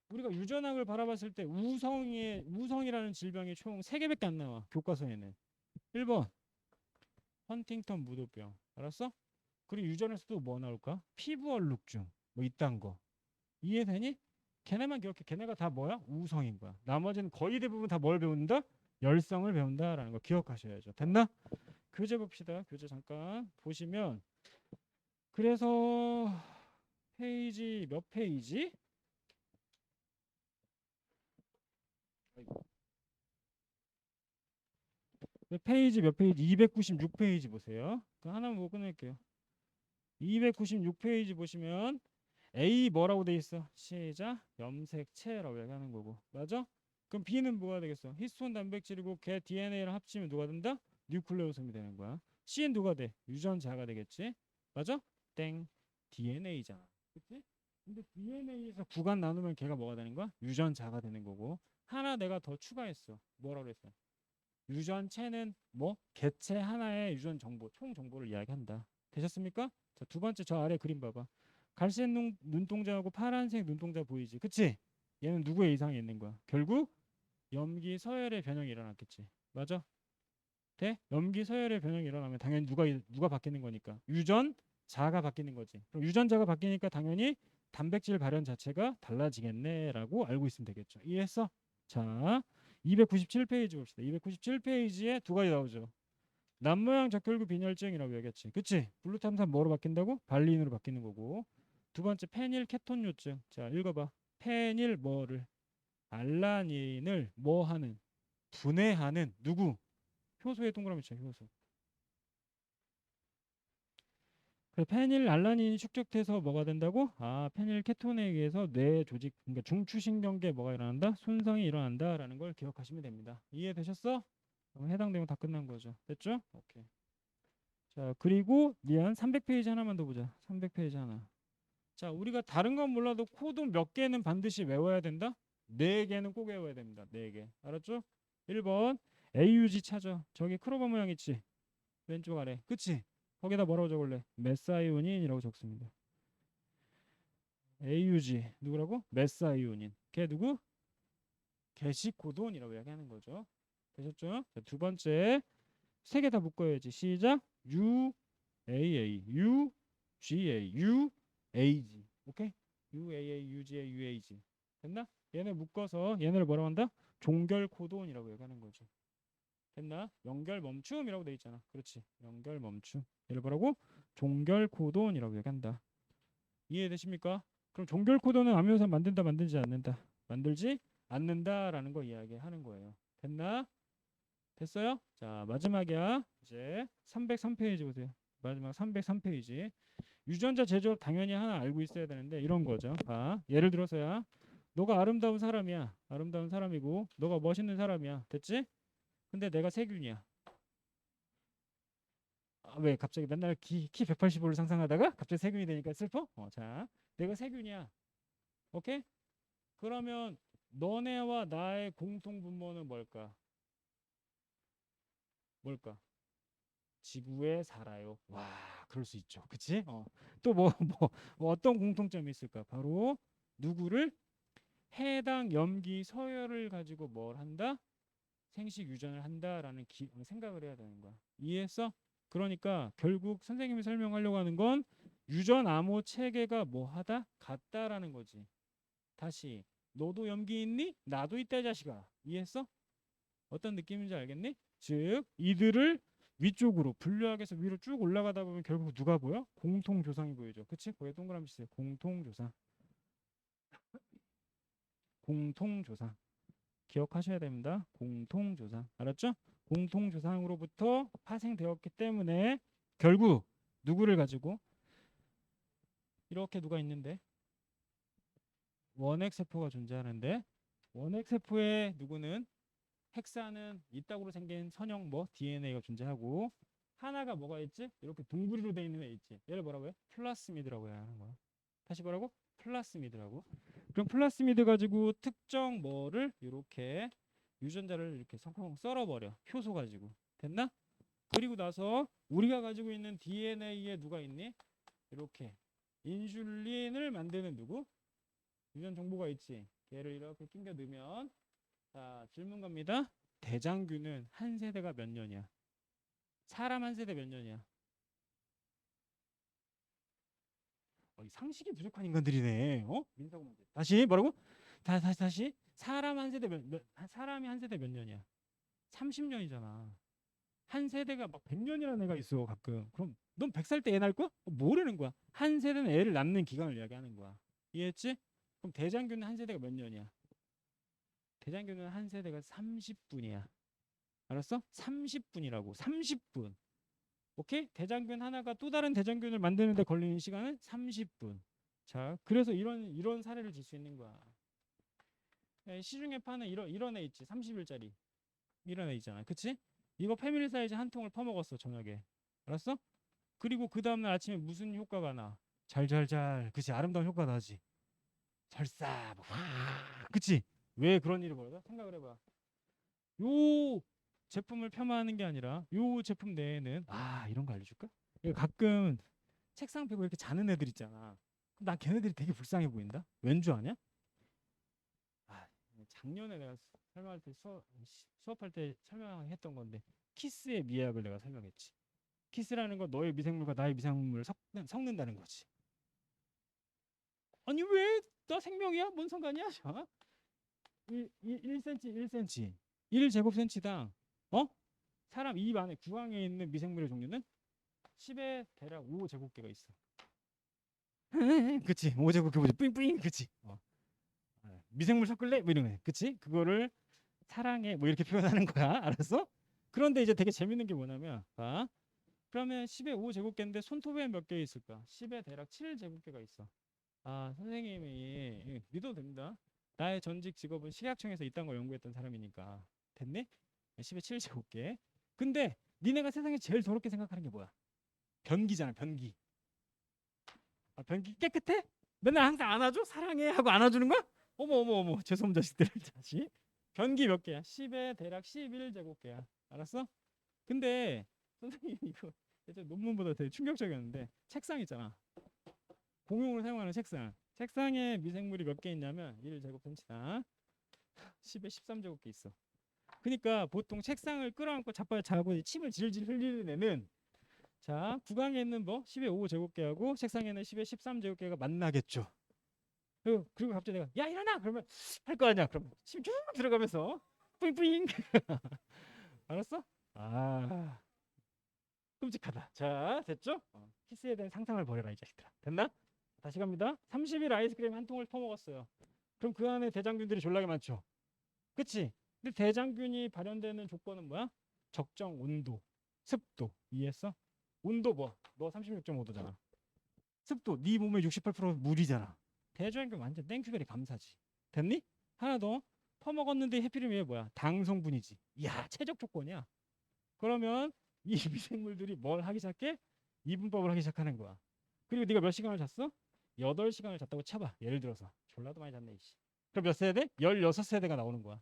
우리가 유전학을 바라봤을 때 우성이라는 질병이 총 3개밖에 안 나와. 교과서에는. 1번 헌팅턴 무도병. 알았어? 그리고 유전에서도 뭐 나올까? 피부 얼룩증. 뭐 이딴 거. 이해되니? 걔네만 기억해. 걔네가 다 뭐야? 우성인 거야. 나머지는 거의 대부분 다 뭘 배운다? 열성을 배운다라는 거 기억하셔야죠. 됐나? 교재 봅시다. 교재 잠깐 보시면 그래서 페이지 몇 페이지? 페이지 몇 페이지? 296페이지 보세요. 그 하나만 보고 끝낼게요. 296페이지 보시면 A 뭐라고 돼 있어? 시작. 염색체라고 얘기하는 거고. 맞아? 그럼 B는 뭐가 되겠어? 히스톤 단백질이고 걔 DNA를 합치면 누가 된다? 뉴클레오솜이 되는 거야. C는 누가 돼? 유전자가 되겠지? 맞아? 땡. DNA잖아. 그치? 근데 DNA에서 구간 나누면 걔가 뭐가 되는 거야? 유전자가 되는 거고. 하나 내가 더 추가했어. 뭐라고 그랬어? 유전체는 뭐? 개체 하나의 유전 정보, 총 정보를 이야기한다. 되셨습니까? 자, 두 번째 저 아래 그림 봐봐. 갈색 눈동자하고 파란색 눈동자 보이지? 그치? 얘는 누구의 이상이 있는 거야? 결국 염기 서열의 변형이 일어났겠지. 맞아? 돼? 염기 서열의 변형이 일어나면 당연히 누가 바뀌는 거니까 유전자가 바뀌는 거지. 그럼 유전자가 바뀌니까 당연히 단백질 발현 자체가 달라지겠네라고 알고 있으면 되겠죠. 이해했어? 자, 297페이지 봅시다. 297페이지에 두 가지 나오죠. 남모양 적혈구 빈혈증이라고 얘기했지. 그치? 블루탐산 뭐로 바뀐다고? 발린으로 바뀌는 거고. 두 번째 페닐케톤요증. 자, 읽어봐. 페닐 뭐를? 알라닌을 뭐 하는? 분해하는 누구? 효소의 동그라미 쳐. 효소. 그래서 페닐알라닌이 축적돼서 뭐가 된다고? 페닐케톤에 의해서 뇌 조직, 그러니까 중추신경계 뭐가 일어난다? 손상이 일어난다라는 걸 기억하시면 됩니다. 이해되셨어? 그럼 해당되면 다 끝난 거죠. 됐죠? 오케이. 자, 그리고 미안 300페이지 하나만 더 보자. 300페이지 하나. 자, 우리가 다른 건 몰라도 코드 몇 개는 반드시 외워야 된다? 4개는 꼭 외워야 됩니다. 4개. 알았죠? 1번 AUG 찾아. 저기 크로바 모양 있지? 왼쪽 아래. 그치? 거기다 뭐라고 적을래? 메사이오닌이라고 적습니다. AUG 누구라고? 메사이오닌. 걔 누구? 게시코돈이라고 이야기하는 거죠. 되셨죠? 자, 두 번째 3개 다 묶어야지. 시작. UAA, UGA, UAG. 오케이? UAA, UGA, UAG. 됐나? 얘네 묶어서 얘네를 뭐라고 한다? 종결 코돈이라고 얘기하는 거죠. 됐나? 연결 멈춤이라고 돼 있잖아. 그렇지. 연결 멈춤. 얘를 뭐라고? 종결 코돈이라고 얘기한다. 이해되십니까? 그럼 종결 코돈은 아미노산 만든다, 만들지 않는다? 만들지 않는다라는 거 이야기하는 거예요. 됐나? 됐어요? 자, 마지막이야. 이제 303페이지 보세요. 마지막 303페이지. 유전자 제조업 당연히 하나 알고 있어야 되는데 이런 거죠. 예를 들어서야 너가 아름다운 사람이야. 아름다운 사람이고 너가 멋있는 사람이야. 됐지? 근데 내가 세균이야. 왜 갑자기 맨날 키 185를 상상하다가 갑자기 세균이 되니까 슬퍼? 자, 내가 세균이야. 오케이? 그러면 너네와 나의 공통 분모는 뭘까? 뭘까? 지구에 살아요. 와, 그럴 수 있죠. 그치? 또 뭐 어떤 공통점이 있을까? 바로 누구를 해당 염기 서열을 가지고 뭘 한다? 생식 유전을 한다라는 생각을 해야 되는 거야. 이해했어? 그러니까 결국 선생님이 설명하려고 하는 건 유전 암호 체계가 뭐 하다? 같다라는 거지. 다시 너도 염기 있니? 나도 있다 이 자식아. 이해했어? 어떤 느낌인지 알겠니? 즉 이들을 위쪽으로 분류하기 위해서 위로 쭉 올라가다 보면 결국 누가 보여? 공통조상이 보이죠. 그치? 거기에 동그라미 치세요. 공통조상. 공통조상. 기억하셔야 됩니다. 공통조상. 알았죠? 공통조상으로부터 파생되었기 때문에 결국 누구를 가지고 이렇게 누가 있는데 원핵세포가 존재하는데 원핵세포에 누구는 핵사는 이따구로 생긴 선형 뭐 DNA가 존재하고 하나가 뭐가 있지? 이렇게 둥그리로 돼 있는 애 있지. 얘를 뭐라고 해? 플라스미드라고 해야 하는 거야. 다시 뭐라고? 플라스미드라고. 그럼 플라스미드 가지고 특정 뭐를 이렇게 유전자를 이렇게 성공 썰어버려. 효소 가지고. 됐나? 그리고 나서 우리가 가지고 있는 DNA에 누가 있니? 이렇게 인슐린을 만드는 누구? 유전 정보가 있지. 얘를 이렇게 끼겨 넣으면 자, 질문 갑니다. 대장균은 한 세대가 몇 년이야? 사람 한 세대 몇 년이야? 이 상식이 부족한 인간들이네. 민사고 문제. 다시 뭐라고? 다시. 사람이 한 세대 몇 년이야? 30년이잖아. 한 세대가 막 100년이라는 애가 있어 가끔. 그럼 넌 100살 때 애 낳을 거야? 뭐라는 거야? 한 세대는 애를 낳는 기간을 이야기하는 거야. 이해했지? 그럼 대장균은 한 세대가 몇 년이야? 대장균은 한 세대가 30분이야. 알았어? 30분이라고. 30분. 오케이? 대장균 하나가 또 다른 대장균을 만드는데 걸리는 시간은 30분. 자, 그래서 이런 사례를 들 수 있는 거야. 시중에 파는 이런 애 있지. 30일짜리. 이런 애 있잖아. 그치? 이거 패밀리 사이즈 한 통을 퍼먹었어, 저녁에. 알았어? 그리고 그 다음날 아침에 무슨 효과가 나? 잘잘잘. 그치? 아름다운 효과 나지. 설사. 그치? 왜 그런 일이 벌어져? 생각을 해봐. 요 제품을 폄하하는 게 아니라 요 제품 내에는 이런 거 알려줄까? 가끔 책상 펴고 이렇게 자는 애들 있잖아. 난 걔네들이 되게 불쌍해 보인다. 왠 줄 아냐? 아, 작년에 내가 설명할 때 수업할 때 설명했던 건데 키스의 미학을 내가 설명했지. 키스라는 건 너의 미생물과 나의 미생물을 섞는다는 거지. 아니 왜 나 생명이야? 뭔 상관이야? 자, 1cm 1cm 1제곱센치당 사람 입 안에 구강에 있는 미생물의 종류는 10의 대략 5제곱개가 있어. 그치? 5제곱개 보지. 뿌잉뿌잉. 그치? 미생물 섞을래? 뭐 이런 거. 그치? 그거를 사랑해. 뭐 이렇게 표현하는 거야. 알았어? 그런데 이제 되게 재밌는 게 뭐냐면 그러면 10의 5제곱개인데 손톱에 몇 개 있을까? 10의 대략 7제곱개가 있어. 선생님이 믿어도 됩니다. 나의 전직 직업은 식약청에서 이딴 걸 연구했던 사람이니까. 됐니? 10의 7제곱개. 근데 니네가 세상에 제일 더럽게 생각하는 게 뭐야? 변기잖아, 변기. 변기 깨끗해? 맨날 항상 안아줘? 사랑해? 하고 안아주는 거야? 어머 죄송합 자식들. 자식. 변기 몇 개야? 10에 대략 11제곱개야. 알았어? 근데 선생님 이거 논문보다 되게 충격적이었는데 책상 있잖아. 공용으로 사용하는 책상. 책상에 미생물이 몇 개 있냐면 1제곱센치당 10에 13제곱개 있어. 그러니까 보통 책상을 끌어안고 자고 침을 질질 흘리는 애는 자, 구강에 있는 10의 5제곱개하고 책상에는 10의 13제곱개가 만나겠죠. 그리고 갑자기 내가 야 일어나 그러면 할 거 아니야. 그럼 침 쭉 들어가면서 뿌잉뿌잉. 알았어? 끔찍하다. 자, 됐죠? 키스에 대한 상상을 버려라 이 자식들아. 됐나? 다시 갑니다. 30일 아이스크림 한 통을 퍼먹었어요. 그럼 그 안에 대장균들이 졸라게 많죠. 그치? 근데 대장균이 발현되는 조건은 뭐야? 적정 온도, 습도. 이해했어? 온도 너 36.5도잖아. 습도 네 몸의 68% 물이잖아. 대장균 완전 땡큐베리 감사지. 됐니? 하나 더. 퍼먹었는데 해피름이 뭐야? 당성분이지. 이야, 최적 조건이야. 그러면 이 미생물들이 뭘 하기 시작해? 이분법을 하기 시작하는 거야. 그리고 네가 몇 시간을 잤어? 8시간을 잤다고 쳐봐. 예를 들어서 졸라도 많이 잤네 이씨. 그럼 몇 세대? 16세대가 나오는 거야.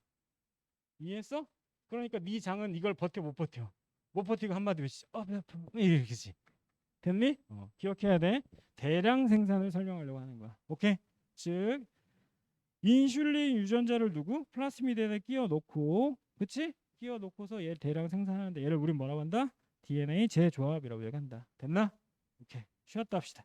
이해했어? 그러니까 네 장은 이걸 버텨 못 버텨. 못 버티고 한마디로 배 아파. 이렇게지. 됐니? 기억해야 돼. 대량 생산을 설명하려고 하는 거야. 오케이? 즉 인슐린 유전자를 두고 플라스미드에다 끼워 놓고, 그치? 끼워 놓고서 얘 대량 생산하는데 얘를 우리 뭐라고 한다? DNA 재조합이라고 얘기한다. 됐나? 오케이. 쉬었다 합시다.